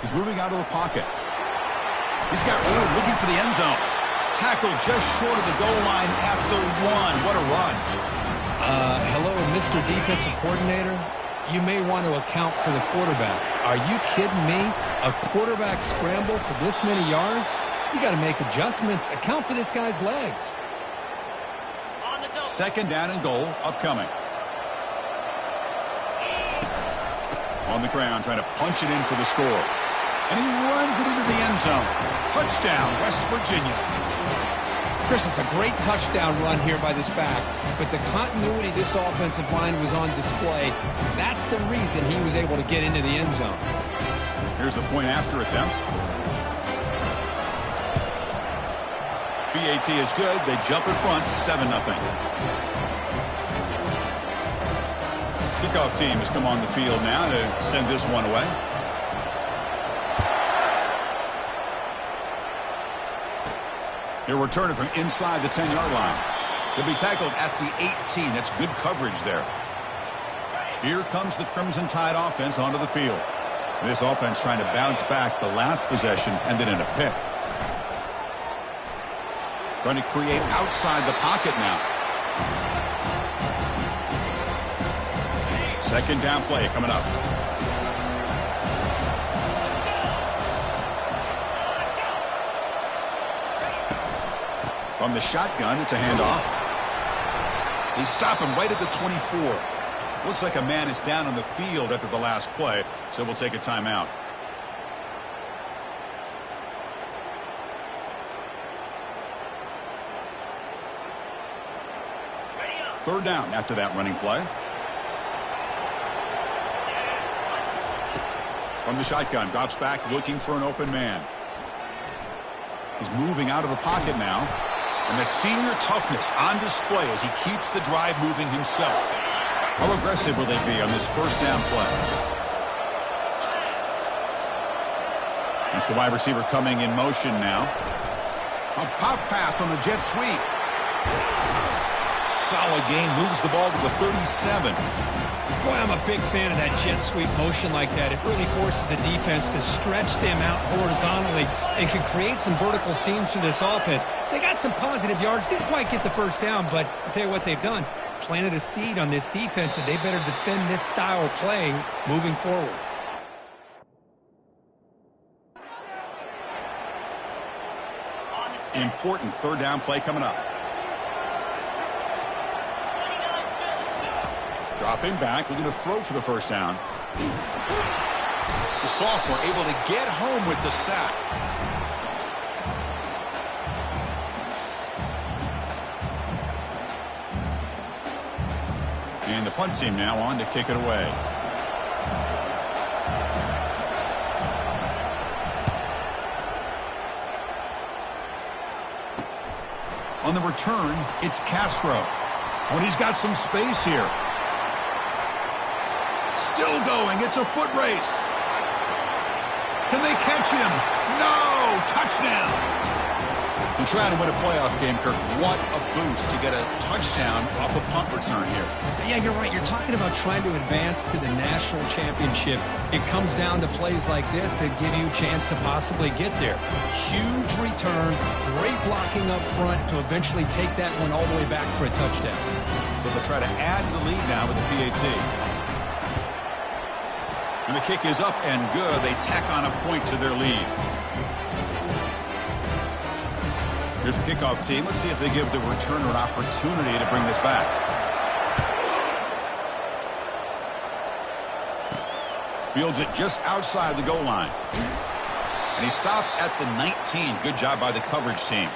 He's moving out of the pocket. He's got room looking for the end zone. Tackled just short of the goal line at the 1. What a run. Hello, Mr. Defensive Coordinator. You may want to account for the quarterback. Are you kidding me? A quarterback scramble for this many yards? You got to make adjustments. Account for this guy's legs. Second down and goal upcoming. On the ground, trying to punch it in for the score. And he runs it into the end zone. Touchdown, West Virginia. Chris, it's a great touchdown run here by this back, but the continuity of this offensive line was on display. That's the reason he was able to get into the end zone. Here's the point after attempt. BAT is good. They jump in front, 7-0. Kickoff team has come on the field now to send this one away. He'll return it from inside the 10-yard line. He'll be tackled at the 18. That's good coverage there. Here comes the Crimson Tide offense onto the field. This offense trying to bounce back the last possession and then in a pick. Trying to create outside the pocket now. Second down play coming up. From the shotgun, it's a handoff. They stop him right at the 24. Looks like a man is down on the field after the last play, so we'll take a timeout. Third down after that running play. From the shotgun, drops back looking for an open man. He's moving out of the pocket now. And that senior toughness on display as he keeps the drive moving himself. How aggressive will they be on this first down play? It's the wide receiver coming in motion now. A pop pass on the jet sweep. Solid gain, moves the ball to the 37. Boy, I'm a big fan of that jet sweep motion like that. It really forces the defense to stretch them out horizontally and can create some vertical seams for this offense. They got some positive yards, didn't quite get the first down, but I'll tell you what they've done. Planted a seed on this defense, and they better defend this style of play moving forward. Important third down play coming up. Dropping back, looking to throw for the first down. The sophomore able to get home with the sack. And the punt team now on to kick it away. On the return, it's Castro. When he's got some space here. Still going. It's a foot race. Can they catch him? No! Touchdown! And trying to win a playoff game, Kirk. What a boost to get a touchdown off a punt return here. Yeah, you're right. You're talking about trying to advance to the national championship. It comes down to plays like this that give you a chance to possibly get there. Huge return, great blocking up front to eventually take that one all the way back for a touchdown. But they'll try to add to the lead now with the PAT. And the kick is up and good. They tack on a point to their lead. Here's the kickoff team. Let's see if they give the returner an opportunity to bring this back. Fields it just outside the goal line. And he stopped at the 19. Good job by the coverage team.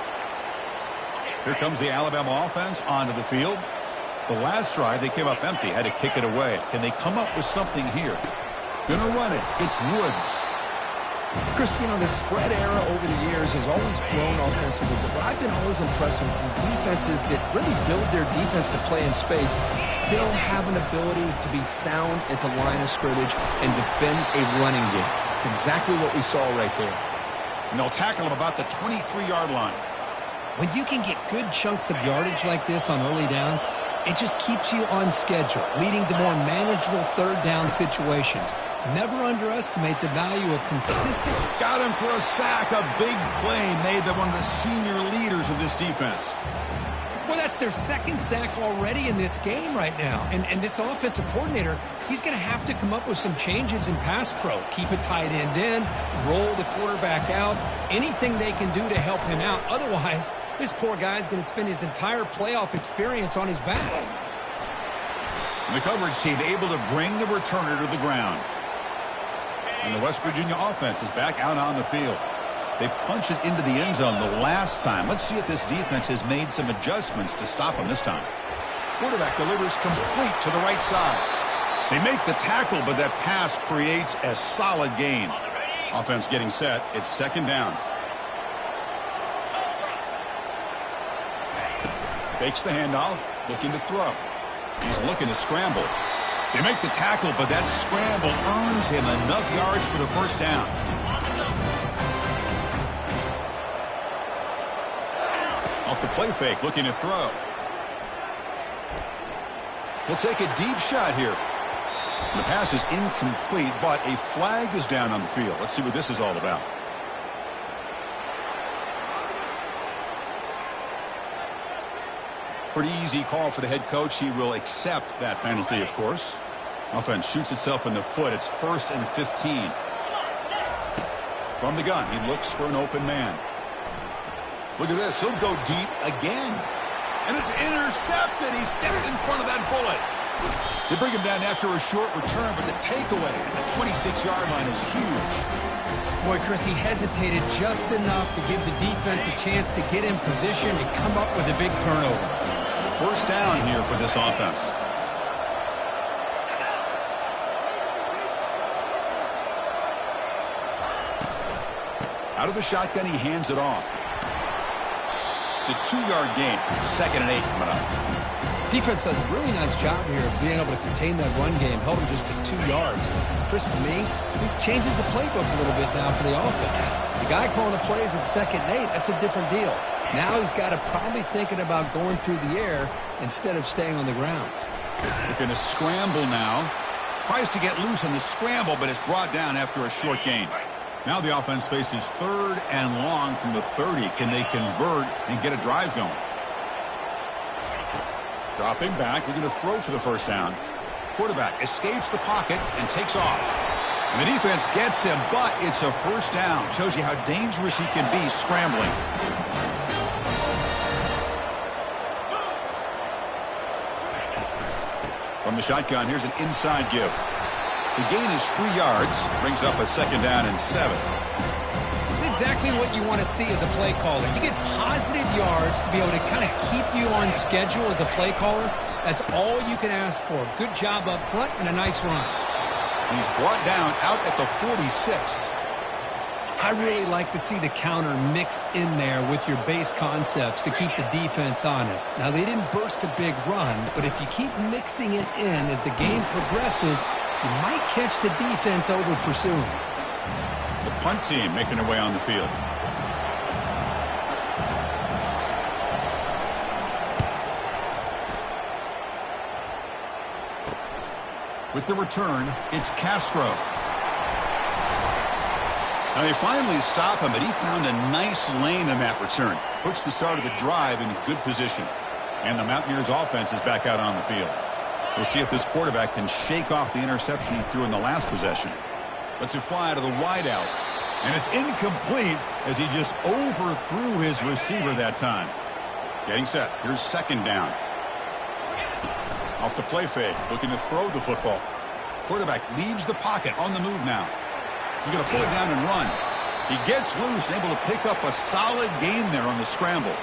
Here comes the Alabama offense onto the field. The last drive, they came up empty, had to kick it away. Can they come up with something here? Gonna run it. It's Woods. Chris, you know, the spread era over the years has always grown offensively, but I've been always impressed with defenses that really build their defense to play in space, still have an ability to be sound at the line of scrimmage and defend a running game. It's exactly what we saw right there. And they'll tackle him about the 23-yard line. When you can get good chunks of yardage like this on early downs, it just keeps you on schedule, leading to more manageable third down situations. Never underestimate the value of consistent. Got him for a sack. A big play made by one of the senior leaders of this defense. Well, that's their second sack already in this game right now. And this offensive coordinator, he's going to have to come up with some changes in pass pro. Keep a tight end in, roll the quarterback out, anything they can do to help him out. Otherwise, this poor guy's going to spend his entire playoff experience on his back. And the coverage team able to bring the returner to the ground. And the West Virginia offense is back out on the field. They punch it into the end zone the last time. Let's see if this defense has made some adjustments to stop them this time. Quarterback delivers complete to the right side. They make the tackle, but that pass creates a solid gain. Offense getting set. It's second down. Fakes the handoff, looking to throw. He's looking to scramble. They make the tackle, but that scramble earns him enough yards for the first down. Off the play fake, looking to throw. He'll take a deep shot here. And the pass is incomplete, but a flag is down on the field. Let's see what this is all about. Pretty easy call for the head coach. He will accept that penalty, of course. Offense shoots itself in the foot. It's 1st and 15. From the gun, he looks for an open man. Look at this. He'll go deep again. And it's intercepted. He stepped in front of that bullet. They bring him down after a short return, but the takeaway at the 26-yard line is huge. Boy, Chris, he hesitated just enough to give the defense a chance to get in position and come up with a big turnover. First down here for this offense. Out of the shotgun, he hands it off. It's a 2-yard gain. 2nd and 8 coming up. Defense does a really nice job here of being able to contain that run game, held him just to 2 yards. Chris, to me, he's changing the playbook a little bit now for the offense. The guy calling the plays at 2nd and 8, that's a different deal. Now he's got to probably thinking about going through the air instead of staying on the ground. They're going to scramble now. Tries to get loose on the scramble, but it's brought down after a short gain. Now the offense faces 3rd and long from the 30. Can they convert and get a drive going? Dropping back, looking to throw for the first down. Quarterback escapes the pocket and takes off. And the defense gets him, but it's a first down. Shows you how dangerous he can be scrambling. From the shotgun, here's an inside give. The gain is 3 yards, brings up a 2nd down and 7. This is exactly what you want to see as a play caller. You get positive yards to be able to kind of keep you on schedule as a play caller. That's all you can ask for. Good job up front and a nice run. He's brought down out at the 46. I really like to see the counter mixed in there with your base concepts to keep the defense honest. Now, they didn't burst a big run, but if you keep mixing it in as the game progresses, you might catch the defense over pursuing. The punt team making their way on the field. With the return, it's Castro. Now they finally stop him, but he found a nice lane in that return. Puts the start of the drive in good position. And the Mountaineers offense is back out on the field. We'll see if this quarterback can shake off the interception he threw in the last possession. Lets it fly to the wideout. And it's incomplete as he just overthrew his receiver that time. Getting set. Here's 2nd down. Off the play fake. Looking to throw the football. Quarterback leaves the pocket on the move now. He's going to pull it down and run. He gets loose and able to pick up a solid gain there on the scramble.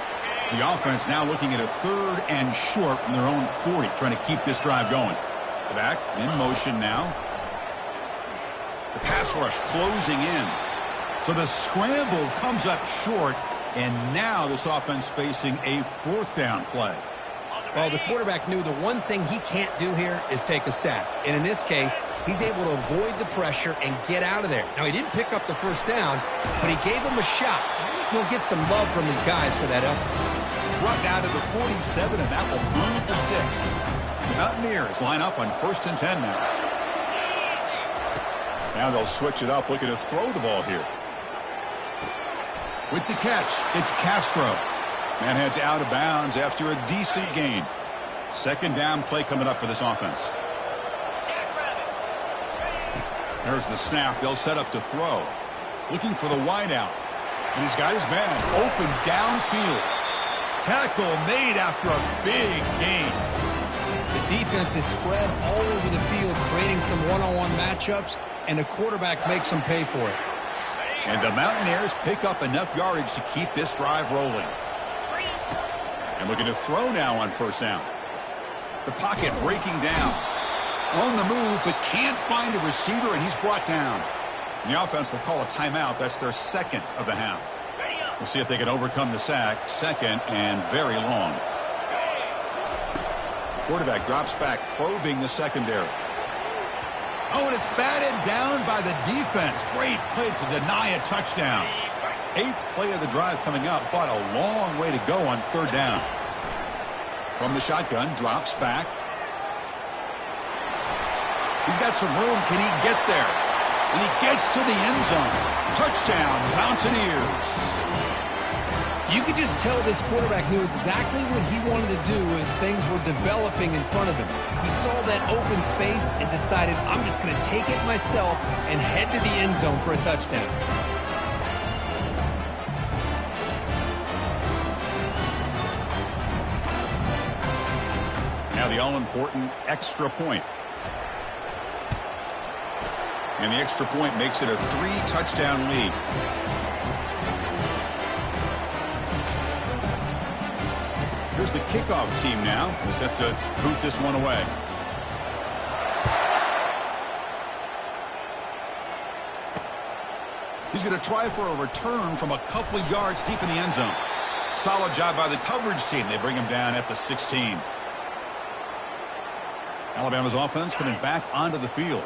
The offense now looking at a 3rd and short from their own 40, trying to keep this drive going. Back in motion now. The pass rush closing in. So the scramble comes up short, and now this offense facing a 4th down play. Well, the quarterback knew the one thing he can't do here is take a sack. And in this case, he's able to avoid the pressure and get out of there. Now, he didn't pick up the first down, but he gave him a shot. I think he'll get some love from his guys for that effort. Brought down to the 47, and that will move the sticks. The Mountaineers line up on 1st and 10 now. Now they'll switch it up, looking to throw the ball here. With the catch, it's Castro. Man heads out of bounds after a decent gain. Second down play coming up for this offense. There's the snap. They'll set up to throw. Looking for the wideout. And he's got his man open downfield. Tackle made after a big gain. The defense is spread all over the field, creating some one-on-one matchups, and the quarterback makes them pay for it. And the Mountaineers pick up enough yardage to keep this drive rolling. And looking to throw now on first down. The pocket breaking down. On the move, but can't find a receiver, and he's brought down. And the offense will call a timeout. That's their second of the half. We'll see if they can overcome the sack. Second and very long. Quarterback drops back, probing the secondary. Oh, and it's batted down by the defense. Great play to deny a touchdown. 8th play of the drive coming up, but a long way to go on third down. From the shotgun, drops back. He's got some room. Can he get there? And he gets to the end zone. Touchdown, Mountaineers. You could just tell this quarterback knew exactly what he wanted to do as things were developing in front of him. He saw that open space and decided, I'm just going to take it myself and head to the end zone for a touchdown. Now the all-important extra point. And the extra point makes it a 3-touchdown lead. Here's the kickoff team now, set to boot this one away. He's going to try for a return from a couple of yards deep in the end zone. Solid job by the coverage team. They bring him down at the 16. Alabama's offense coming back onto the field.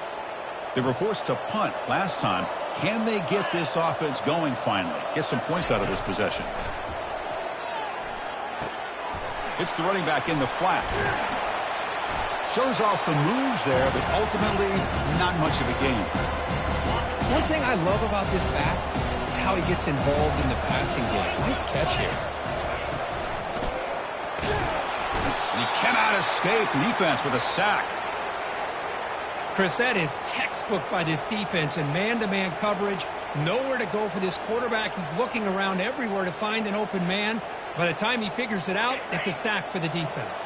They were forced to punt last time. Can they get this offense going finally? Get some points out of this possession. It's the running back in the flat. Shows off the moves there, but ultimately not much of a gain. One thing I love about this back is how he gets involved in the passing game. Nice catch here. And he cannot escape the defense with a sack. Chris, that is textbook by this defense and man-to-man coverage. Nowhere to go for this quarterback. He's looking around everywhere to find an open man. By the time he figures it out, it's a sack for the defense.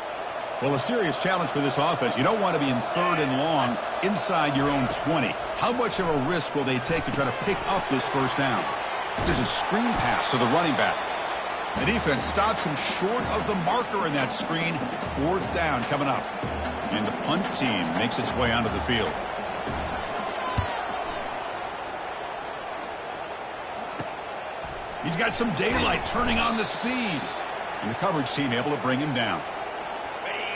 Well, a serious challenge for this offense. You don't want to be in 3rd and long inside your own 20. How much of a risk will they take to try to pick up this first down? There's a screen pass to the running back. The defense stops him short of the marker in that screen. 4th down coming up. And the punt team makes its way onto the field. He's got some daylight turning on the speed. And the coverage team able to bring him down.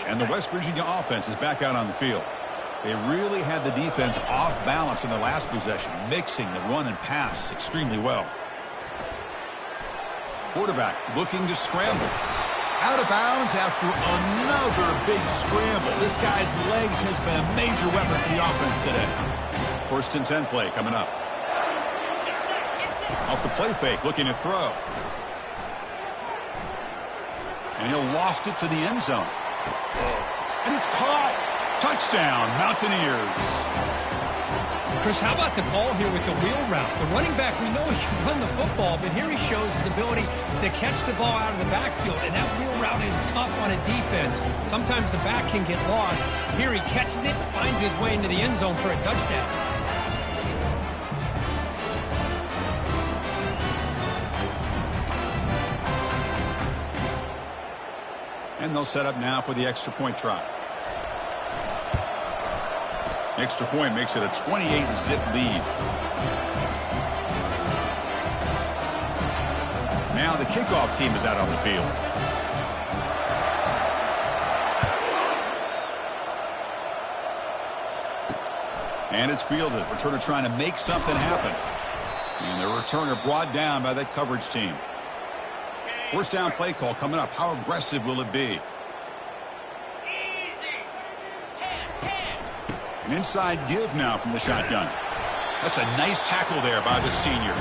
And the West Virginia offense is back out on the field. They really had the defense off balance in the last possession, mixing the run and pass extremely well. Quarterback looking to scramble. Out of bounds after another big scramble. This guy's legs has been a major weapon for the offense today. 1st and 10 play coming up. Off the play fake, looking to throw. And he'll loft it to the end zone. And it's caught. Touchdown, Mountaineers. Chris, how about the call here with the wheel route? The running back, we know he can run the football, but here he shows his ability to catch the ball out of the backfield, and that wheel route is tough on a defense. Sometimes the back can get lost. Here he catches it, finds his way into the end zone for a touchdown. And they'll set up now for the extra point try. Extra point makes it a 28-zip lead. Now the kickoff team is out on the field. And it's fielded. Returner trying to make something happen. And the returner brought down by that coverage team. 1st down play call coming up. How aggressive will it be? An inside give now from the shotgun. That's a nice tackle there by the senior.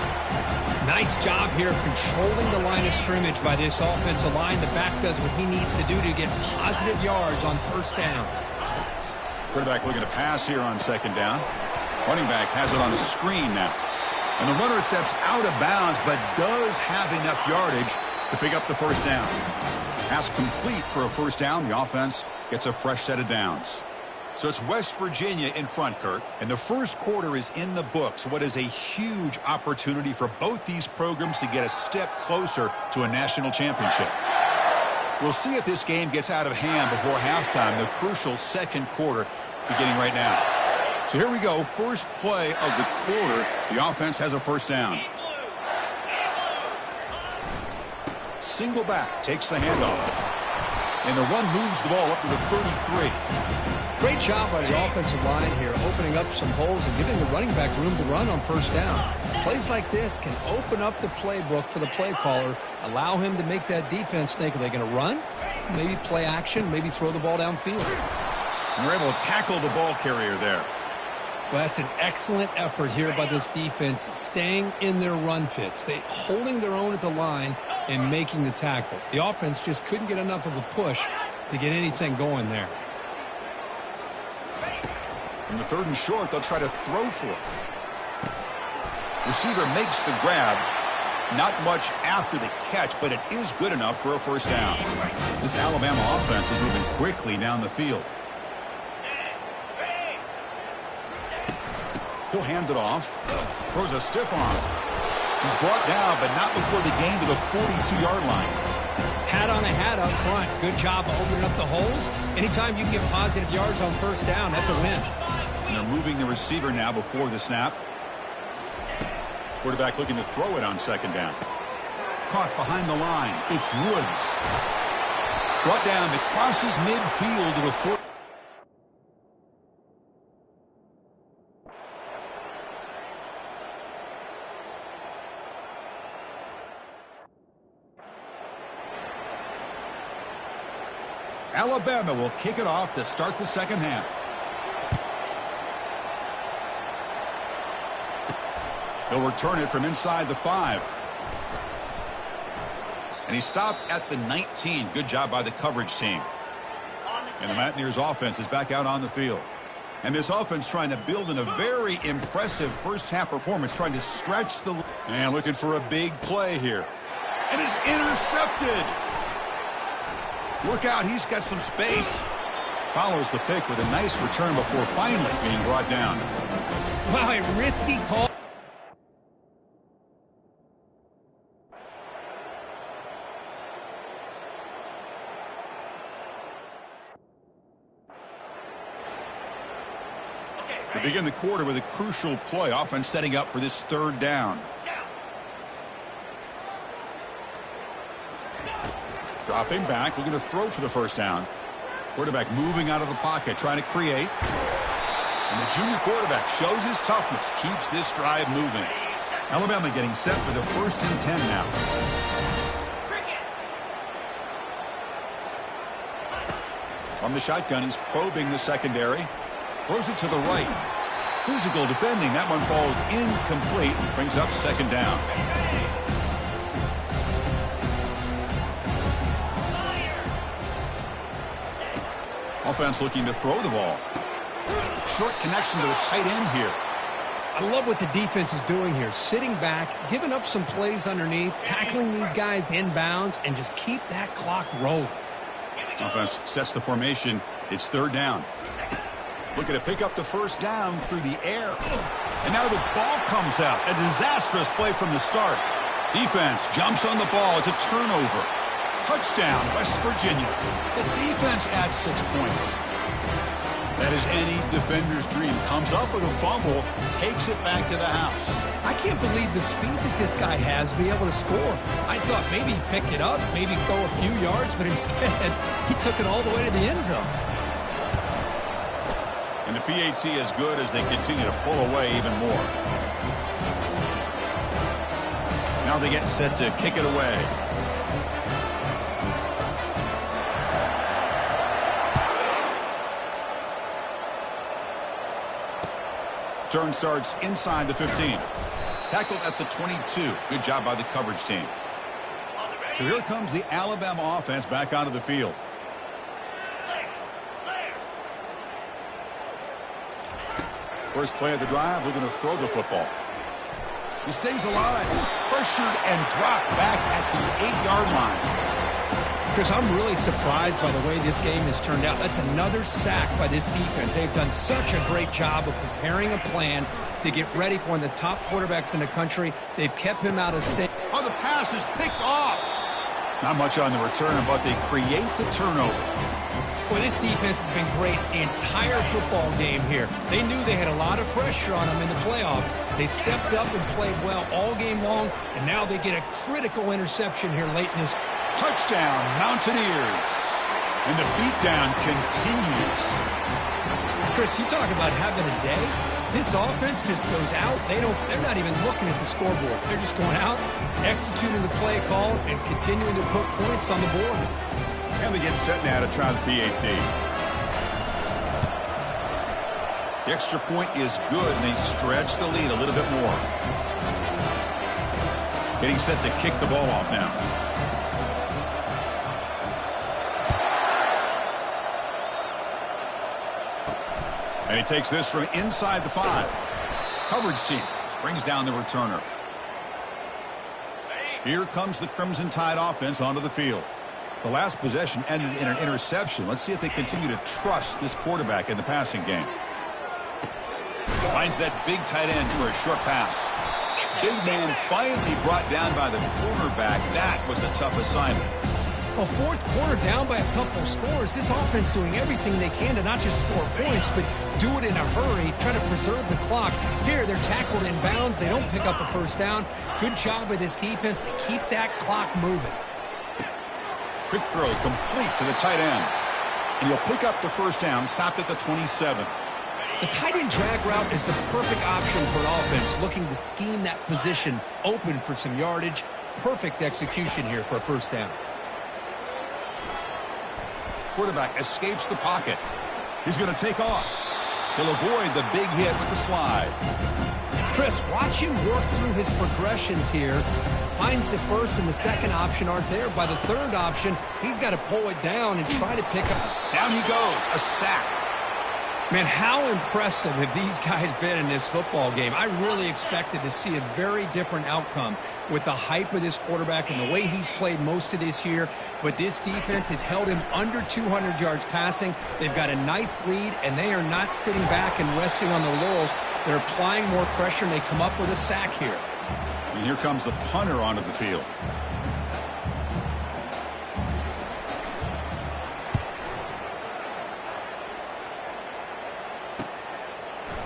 Nice job here of controlling the line of scrimmage by this offensive line. The back does what he needs to do to get positive yards on first down. Quarterback looking to pass here on second down. Running back has it on a screen now. And the runner steps out of bounds, but does have enough yardage to pick up the first down. Pass complete for a first down. The offense gets a fresh set of downs. So it's West Virginia in front, Kurt. And the first quarter is in the books. What is a huge opportunity for both these programs to get a step closer to a national championship. We'll see if this game gets out of hand before halftime, the crucial second quarter beginning right now. So here we go. First play of the quarter. The offense has a first down. Single back takes the handoff. And the run moves the ball up to the 33. Great job by the offensive line here, opening up some holes and giving the running back room to run on first down. Plays like this can open up the playbook for the play caller, allow him to make that defense think, are they going to run? Maybe play action, maybe throw the ball downfield. And they're able to tackle the ball carrier there. Well, that's an excellent effort here by this defense, staying in their run fits, holding their own at the line and making the tackle. The offense just couldn't get enough of a push to get anything going there. In the third and short, they'll try to throw for it. Receiver makes the grab. Not much after the catch, but it is good enough for a first down. This Alabama offense is moving quickly down the field. He'll hand it off. Throws a stiff arm. He's brought down, but not before the gain to the 42-yard line. Hat on a hat up front. Good job of opening up the holes. Anytime you can get positive yards on first down, that's a win. And they're moving the receiver now before the snap. Quarterback looking to throw it on second down. Caught behind the line. It's Woods. Brought down. It crosses midfield to the 4. Alabama will kick it off to start the second half. He'll return it from inside the 5. And he stopped at the 19. Good job by the coverage team. And the Mountaineers offense is back out on the field. And this offense trying to build in a very impressive first half performance, trying to stretch the... And looking for a big play here. And it's intercepted. Look out, he's got some space. Follows the pick with a nice return before finally being brought down. Wow, a risky call. We begin the quarter with a crucial play. Offense setting up for this third down. Dropping back, looking to throw for the first down. Quarterback moving out of the pocket, trying to create. And the junior quarterback shows his toughness, keeps this drive moving. Alabama getting set for the 1st and 10 now. From the shotgun, he's probing the secondary. Throws it to the right. Physical defending. That one falls incomplete. Brings up second down. Offense looking to throw the ball. Short connection to the tight end here. I love what the defense is doing here. Sitting back, giving up some plays underneath, tackling these guys inbounds, and just keep that clock rolling. Offense sets the formation. It's third down. Looking to pick up the first down through the air. And now the ball comes out. A disastrous play from the start. Defense jumps on the ball. It's a turnover. Touchdown, West Virginia. The defense adds 6 points. That is any defender's dream. Comes up with a fumble, takes it back to the house. I can't believe the speed that this guy has to be able to score. I thought maybe he'd pick it up, maybe go a few yards, but instead he took it all the way to the end zone. And the PAT is good as they continue to pull away even more. Now they get set to kick it away. Turn starts inside the 15. Tackled at the 22. Good job by the coverage team. So here comes the Alabama offense back onto the field. First play of the drive, we're going to throw the football. He stays alive, pressured and dropped back at the 8-yard line. Chris, I'm really surprised by the way this game has turned out. That's another sack by this defense. They've done such a great job of preparing a plan to get ready for one of the top quarterbacks in the country. They've kept him out of sync. Oh, the pass is picked off. Not much on the return, but they create the turnover. Well, this defense has been great the entire football game here. They knew they had a lot of pressure on them in the playoff. They stepped up and played well all game long, and now they get a critical interception here late in this. Touchdown, Mountaineers. And the beatdown continues. Chris, you talk about having a day. This offense just goes out. They're not even looking at the scoreboard. They're just going out, executing the play call, and continuing to put points on the board. And they get set now to try the PAT. The extra point is good, and they stretch the lead a little bit more. Getting set to kick the ball off now. And he takes this from inside the 5. Coverage team brings down the returner. Here comes the Crimson Tide offense onto the field. The last possession ended in an interception. Let's see if they continue to trust this quarterback in the passing game. Finds that big tight end for a short pass. Big man finally brought down by the cornerback. That was a tough assignment. Well, fourth quarter down by a couple of scores. This offense doing everything they can to not just score points, but do it in a hurry, try to preserve the clock. Here, they're tackled in bounds. They don't pick up a first down. Good job by this defense to keep that clock moving. Quick throw complete to the tight end. And he'll pick up the first down, stopped at the 27. The tight end drag route is the perfect option for an offense looking to scheme that position open for some yardage. Perfect execution here for a first down. Quarterback escapes the pocket. He's going to take off. He'll avoid the big hit with the slide. Chris, watch him work through his progressions here. Finds the first and the second option aren't there. By the third option, he's got to pull it down and try to pick up. Down he goes. A sack. Man, how impressive have these guys been in this football game? I really expected to see a very different outcome with the hype of this quarterback and the way he's played most of this year. But this defense has held him under 200 yards passing. They've got a nice lead, and they are not sitting back and resting on their laurels. They're applying more pressure, and they come up with a sack here. And here comes the punter onto the field.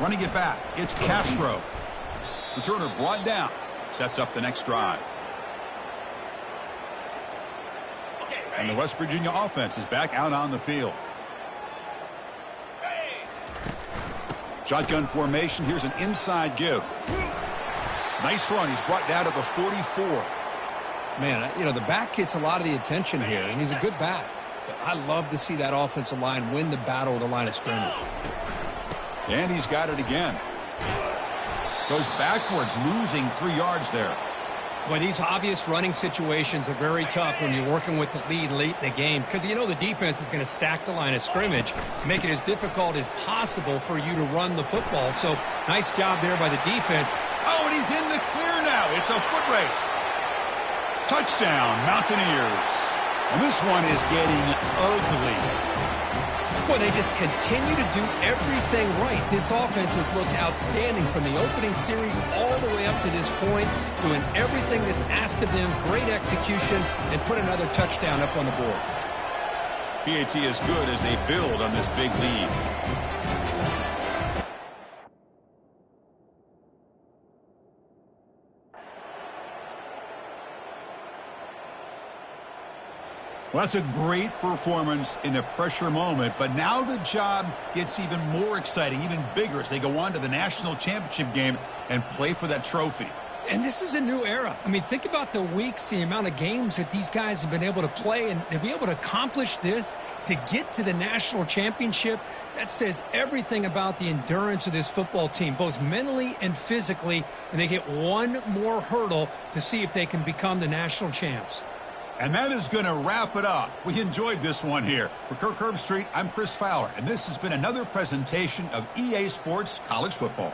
Running it back, it's Castro. Returner brought down. Sets up the next drive. And the West Virginia offense is back out on the field. Shotgun formation. Here's an inside give. Nice run. He's brought down to the 44. Man, you know, the back gets a lot of the attention here, and he's a good back. But I love to see that offensive line win the battle of the line of scrimmage. And he's got it again. Goes backwards, losing 3 yards there. Boy, these obvious running situations are very tough when you're working with the lead late in the game, because you know the defense is going to stack the line of scrimmage, make it as difficult as possible for you to run the football. So nice job there by the defense. Oh, and he's in the clear now. It's a foot race. Touchdown, Mountaineers. And this one is getting ugly. Boy, they just continue to do everything right. This offense has looked outstanding from the opening series all the way up to this point, doing everything that's asked of them, great execution, and put another touchdown up on the board. PAT is good as they build on this big lead. Well, that's a great performance in a pressure moment, but now the job gets even more exciting, even bigger as they go on to the national championship game and play for that trophy. And this is a new era. I mean, think about the weeks, the amount of games that these guys have been able to play, and to be able to accomplish this, to get to the national championship, that says everything about the endurance of this football team, both mentally and physically, and they get one more hurdle to see if they can become the national champs. And that is going to wrap it up. We enjoyed this one here. For Kirk Herbstreit, I'm Chris Fowler, and this has been another presentation of EA Sports College Football.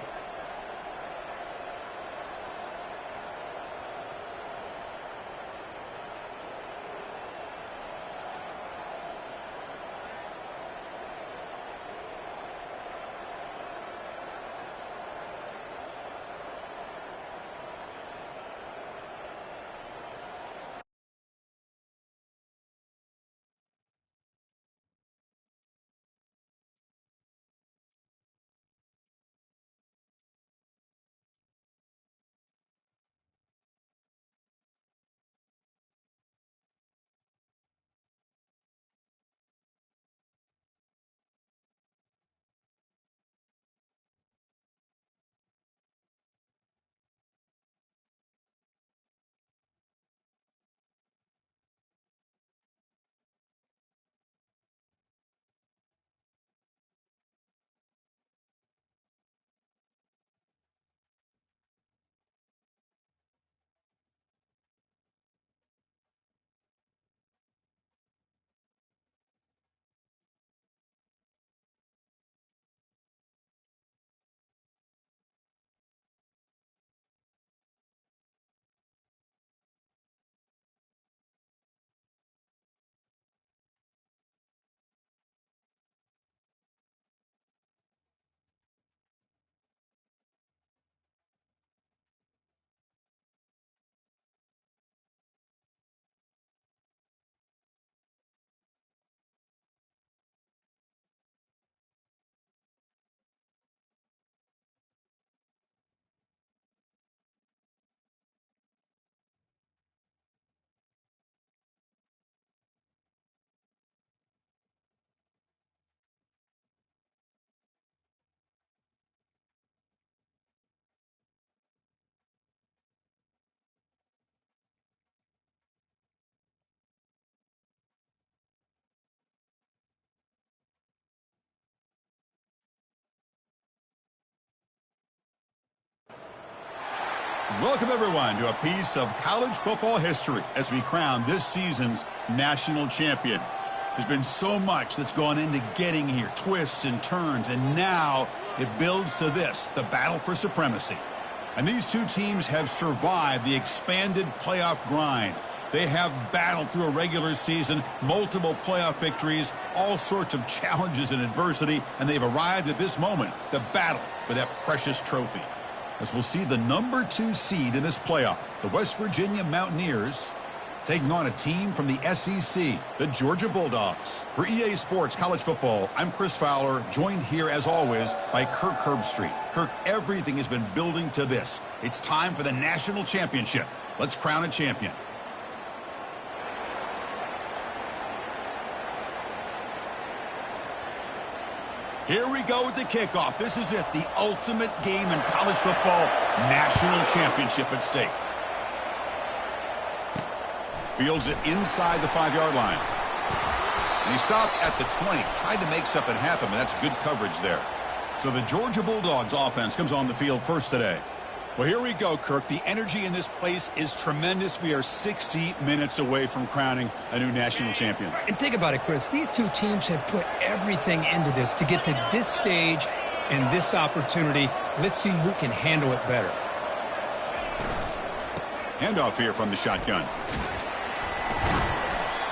Welcome, everyone, to a piece of college football history as we crown this season's national champion. There's been so much that's gone into getting here, twists and turns, and now it builds to this, the battle for supremacy. And these two teams have survived the expanded playoff grind. They have battled through a regular season, multiple playoff victories, all sorts of challenges and adversity, and they've arrived at this moment, the battle for that precious trophy. As we'll see the number 2 seed in this playoff, the West Virginia Mountaineers, taking on a team from the SEC, the Georgia Bulldogs. For EA Sports College Football, I'm Chris Fowler, joined here as always by Kirk Herbstreit. Kirk, everything has been building to this. It's time for the national championship. Let's crown a champion. Here we go with the kickoff. This is it, the ultimate game in college football, national championship at stake. Fields it inside the 5-yard line. And he stopped at the 20, tried to make something happen, but that's good coverage there. So the Georgia Bulldogs offense comes on the field first today. Well, here we go, Kirk. The energy in this place is tremendous. We are 60 minutes away from crowning a new national champion. And think about it, Chris. These two teams have put everything into this to get to this stage and this opportunity. Let's see who can handle it better. Handoff here from the shotgun.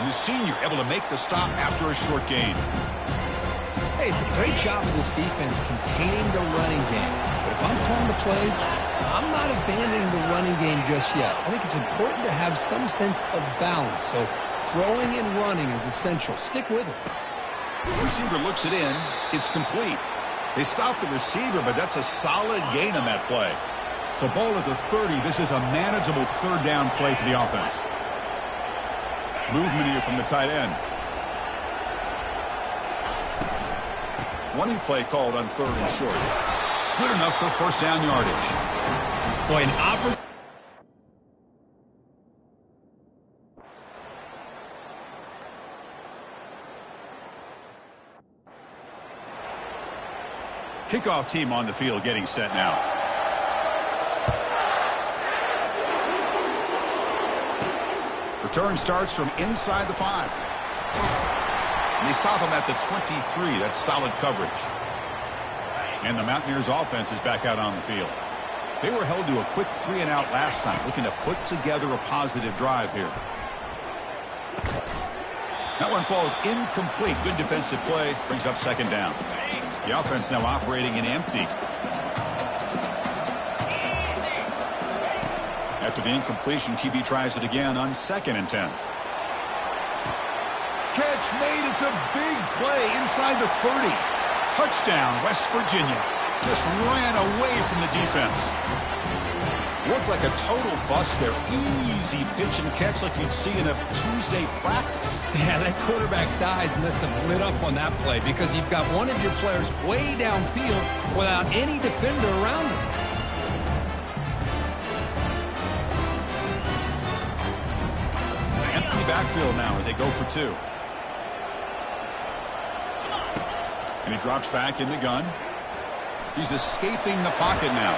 And the senior able to make the stop after a short gain. Hey, it's a great job of this defense containing the running game. But if I'm calling the plays, I'm not abandoning the running game just yet. I think it's important to have some sense of balance. So throwing and running is essential. Stick with it. The receiver looks it in. It's complete. They stop the receiver, but that's a solid gain on that play. So ball at the 30. This is a manageable third down play for the offense. Movement here from the tight end. Running play called on 3rd and short. Good enough for first down yardage. Boy, Kickoff team on the field getting set now. Return starts from inside the 5. And they stop him at the 23. That's solid coverage. And the Mountaineers offense is back out on the field. They were held to a quick 3-and-out last time, looking to put together a positive drive here. That one falls incomplete. Good defensive play. Brings up second down. The offense now operating in empty. After the incompletion, QB tries it again on 2nd and 10. Catch made. It's a big play inside the 30. Touchdown, West Virginia. Just ran away from the defense. Looked like a total bust there. Easy pitch and catch like you'd see in a Tuesday practice. Yeah, that quarterback's eyes must have lit up on that play because you've got one of your players way downfield without any defender around him. Empty backfield now as they go for 2. And he drops back in the gun. He's escaping the pocket now.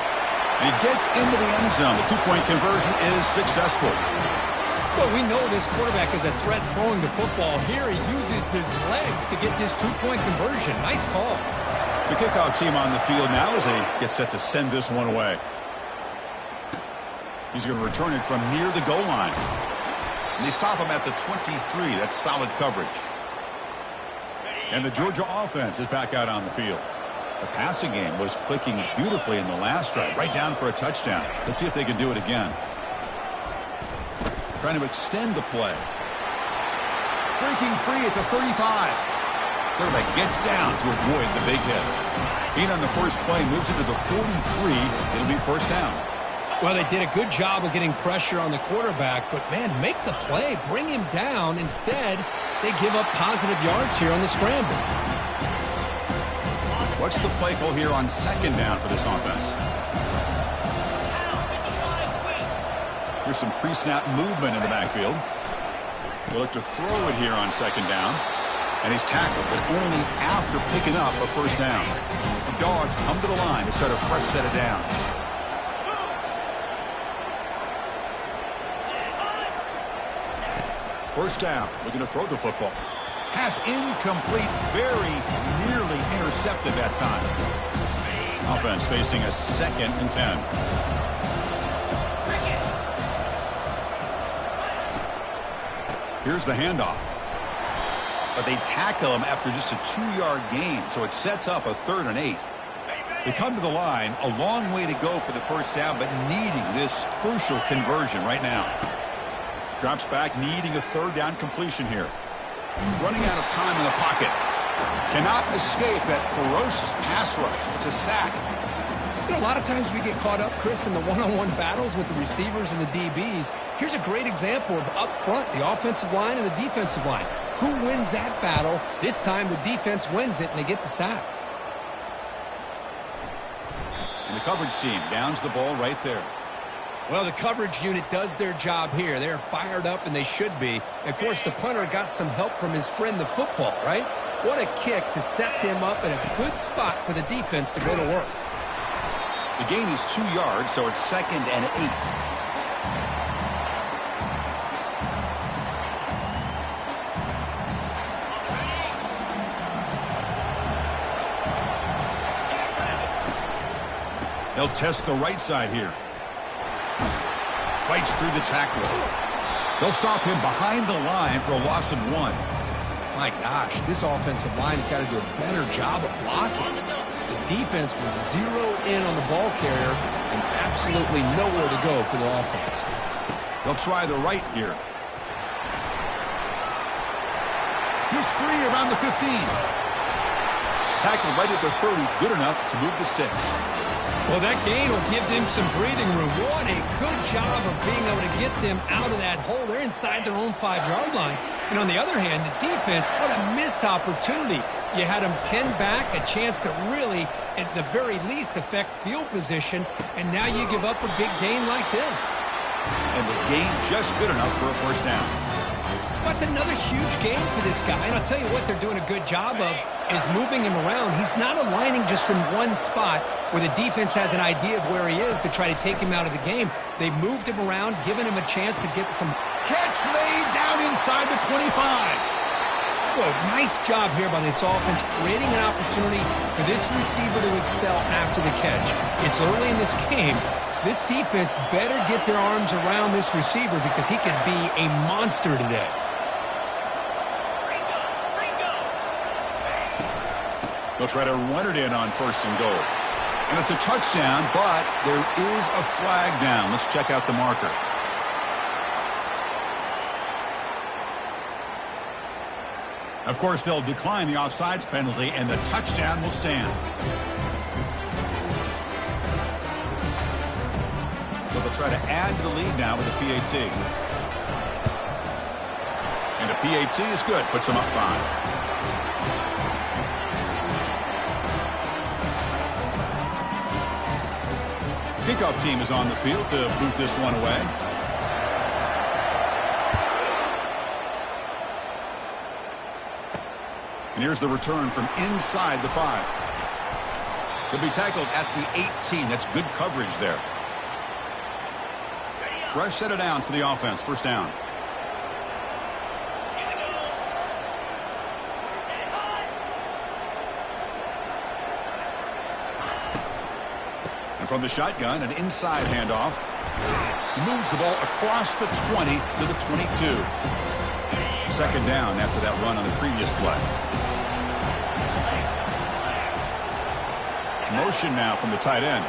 And he gets into the end zone. The 2-point conversion is successful. Well, we know this quarterback is a threat throwing the football. Here he uses his legs to get this 2-point conversion. Nice call. The kickoff team on the field now as they get set to send this one away. He's going to return it from near the goal line. And they stop him at the 23. That's solid coverage. And the Georgia offense is back out on the field. The passing game was clicking beautifully in the last drive, right down for a touchdown. Let's see if they can do it again. Trying to extend the play. Breaking free at the 35. Quarterback gets down to avoid the big hit. Being on the first play moves it to the 43. It'll be first down. Well, they did a good job of getting pressure on the quarterback, but, man, make the play. Bring him down. Instead, they give up positive yards here on the scramble. What's the play call here on 2nd down for this offense? Here's some pre-snap movement in the backfield. They look to throw it here on 2nd down. And he's tackled, but only after picking up a first down. The Dogs come to the line to start a fresh set of downs. First down, looking to throw the football. Pass incomplete, very nearly intercepted that time. Offense facing a 2nd and 10. Here's the handoff. But they tackle him after just a 2-yard gain, so it sets up a 3rd and 8. They come to the line, a long way to go for the first down, but needing this crucial conversion right now. Drops back, needing a 3rd down completion here. Running out of time in the pocket. Cannot escape that ferocious pass rush. It's a sack. You know, a lot of times we get caught up, Chris, in the one-on-one battles with the receivers and the DBs. Here's a great example of up front, the offensive line and the defensive line. Who wins that battle? This time the defense wins it, and they get the sack. And the coverage team downs the ball right there. Well, the coverage unit does their job here. They're fired up, and they should be. Of course, the punter got some help from his friend, the football, right? What a kick to set them up in a good spot for the defense to go to work. The gain is 2 yards, so it's 2nd and 8. They'll test the right side here. Fights through the tackle. They'll stop him behind the line for a loss of 1. My gosh, this offensive line's got to do a better job of blocking. The defense was zeroed in on the ball carrier and absolutely nowhere to go for the offense. They'll try the right here. He's free around the 15. Tackled right at the 30, good enough to move the sticks. Well, that gain will give them some breathing room. What a good job of being able to get them out of that hole. They're inside their own 5-yard line. And on the other hand, the defense, what a missed opportunity. You had them pinned back, a chance to really, at the very least, affect field position. And now you give up a big gain like this. And the gain just good enough for a first down. Well, that's another huge game for this guy. And I'll tell you what they're doing a good job of is moving him around. He's not aligning just in one spot where the defense has an idea of where he is to try to take him out of the game. They moved him around, giving him a chance to get some. Catch made down inside the 25. Well, nice job here by this offense, creating an opportunity for this receiver to excel after the catch. It's early in this game, so this defense better get their arms around this receiver because he could be a monster today. They'll try to run it in on 1st and goal. And it's a touchdown, but there is a flag down. Let's check out the marker. Of course, they'll decline the offsides penalty, and the touchdown will stand. So they'll try to add to the lead now with a PAT. And a PAT is good. Puts them up 5. Kickoff team is on the field to boot this one away. And here's the return from inside the 5. He'll be tackled at the 18. That's good coverage there. Fresh set of downs for the offense. 1st down. And from the shotgun, an inside handoff. He moves the ball across the 20 to the 22. 2nd down after that run on the previous play. Motion now from the tight end.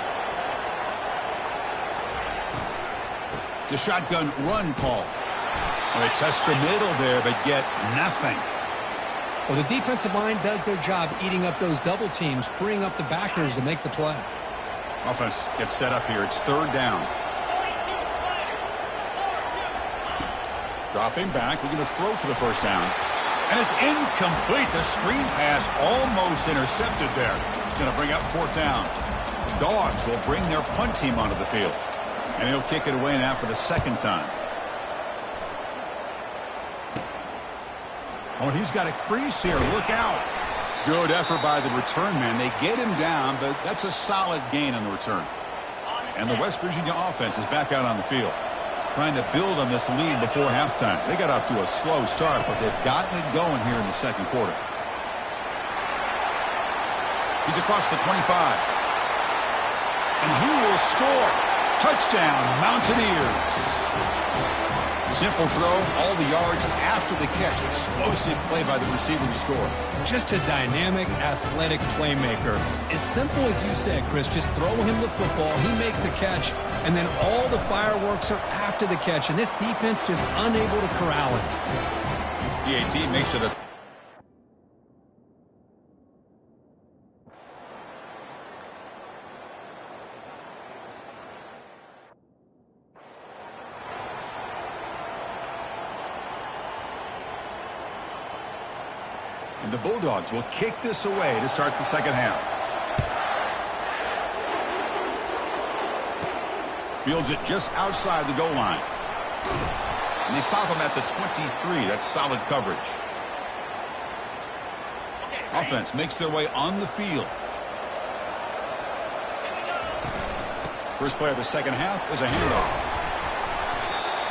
It's a shotgun run call. Well, they test the middle there, but get nothing. Well, the defensive line does their job eating up those double teams, freeing up the backers to make the play. Offense gets set up here. It's 3rd down. Dropping back, looking to throw for the 1st down. And it's incomplete. The screen pass almost intercepted there. It's going to bring up 4th down. Dogs will bring their punt team onto the field. And he'll kick it away now for the 2nd time. Oh, and he's got a crease here. Look out. Good effort by the return man. They get him down, but that's a solid gain on the return. And the West Virginia offense is back out on the field, trying to build on this lead before halftime. They got off to a slow start, but they've gotten it going here in the 2nd quarter. He's across the 25. And he will score. Touchdown, Mountaineers. Simple throw, all the yards after the catch. Explosive play by the receiver to score. Just a dynamic, athletic playmaker. As simple as you said, Chris, just throw him the football, he makes a catch, and then all the fireworks are after the catch, and this defense just unable to corral him. PAT makes it a... And the Bulldogs will kick this away to start the 2nd half. Fields it just outside the goal line. And they stop him at the 23. That's solid coverage. Offense makes their way on the field. First play of the 2nd half is a handoff.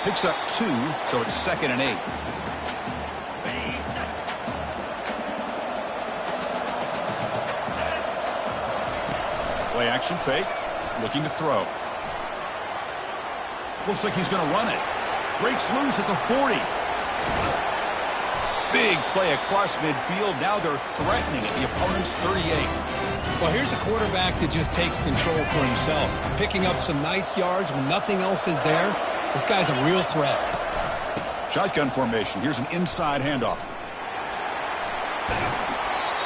Picks up 2, so it's 2nd and 8. Play action fake, looking to throw. Looks like he's going to run it. Breaks loose at the 40. Big play across midfield. Now they're threatening at the opponent's 38. Well, here's a quarterback that just takes control for himself, picking up some nice yards when nothing else is there. This guy's a real threat. Shotgun formation. Here's an inside handoff.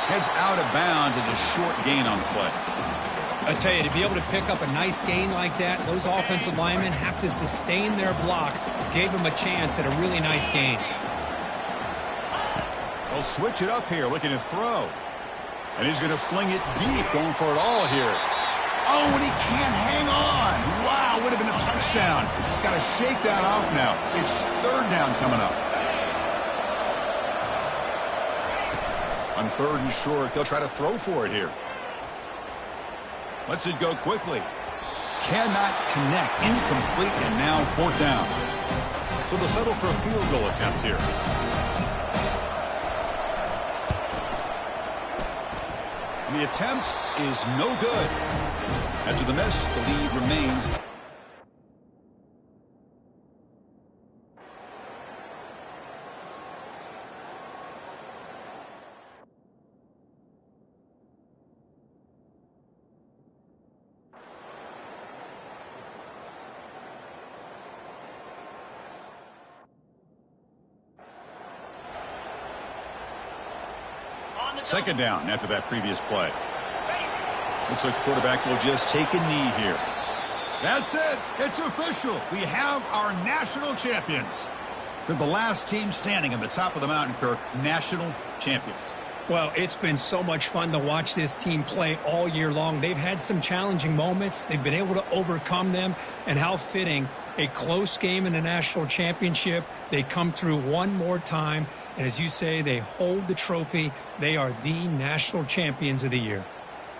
Heads out of bounds as a short gain on the play. I tell you, to be able to pick up a nice gain like that, those offensive linemen have to sustain their blocks. Gave him a chance at a really nice gain. They'll switch it up here, looking to throw. And he's going to fling it deep, going for it all here. Oh, and he can't hang on. Wow, would have been a touchdown. Got to shake that off now. It's 3rd down coming up. On 3rd and short, they'll try to throw for it here. Lets it go quickly. Cannot connect. Incomplete, and now 4th down. So they'll settle for a field goal attempt here. The attempt is no good. After the miss, the lead remains. Second down after that previous play. Looks like the quarterback will just take a knee here. That's it. It's official. We have our national champions. They're the last team standing on the top of the mountain, Kirk. National champions. Well, it's been so much fun to watch this team play all year long. They've had some challenging moments. They've been able to overcome them. And how fitting, a close game in the national championship. They come through one more time. And as you say, they hold the trophy. They are the national champions of the year.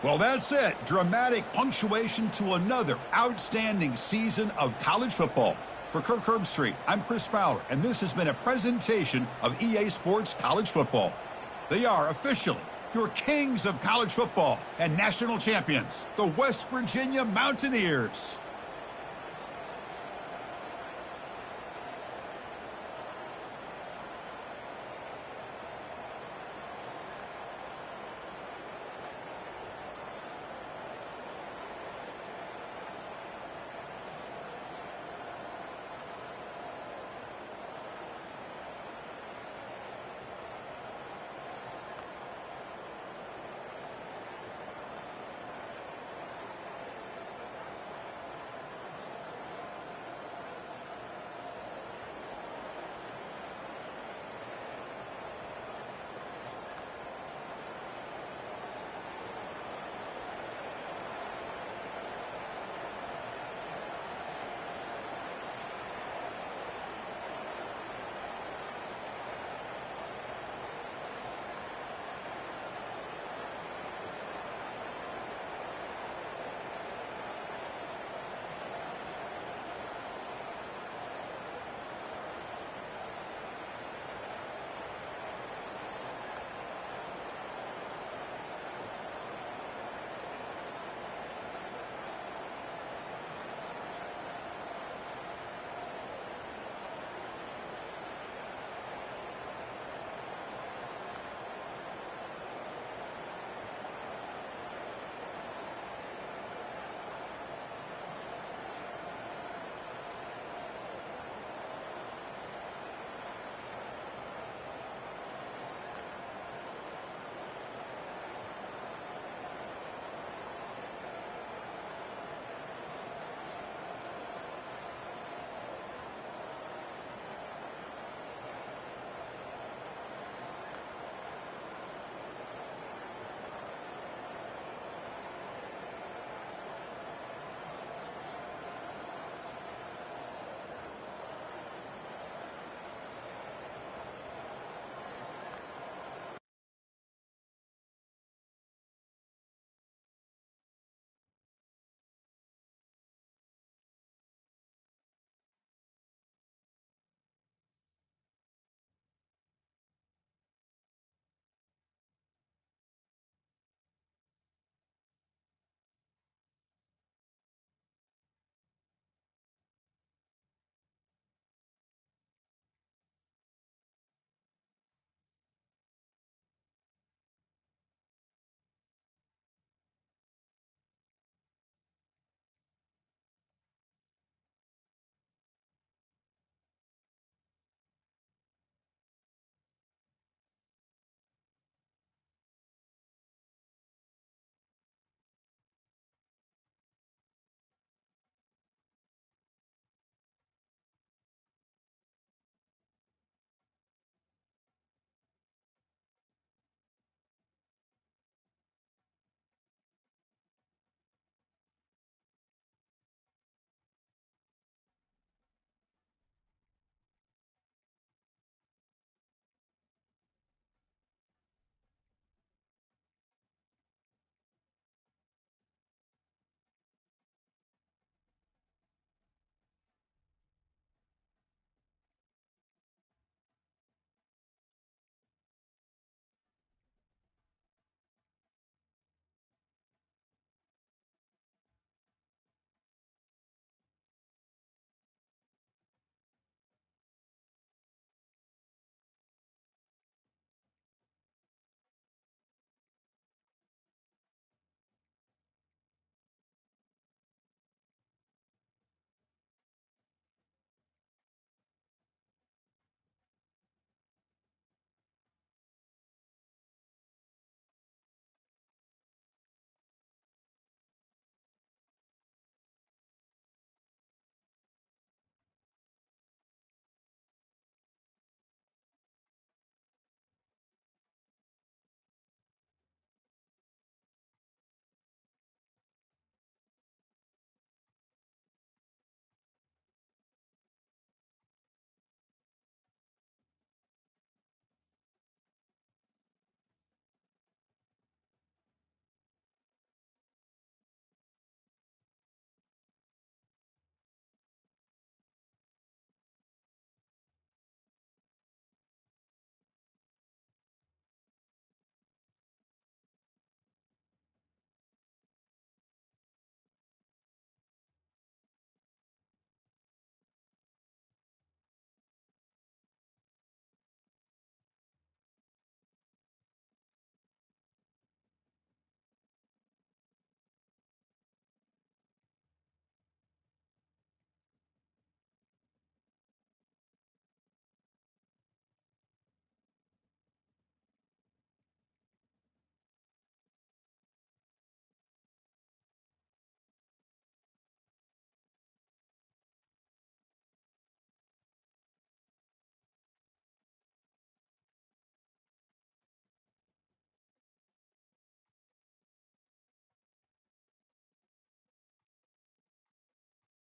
Well, that's it. Dramatic punctuation to another outstanding season of college football. For Kirk Herbstreit, I'm Chris Fowler, and this has been a presentation of EA Sports College Football. They are officially your kings of college football and national champions, the West Virginia Mountaineers.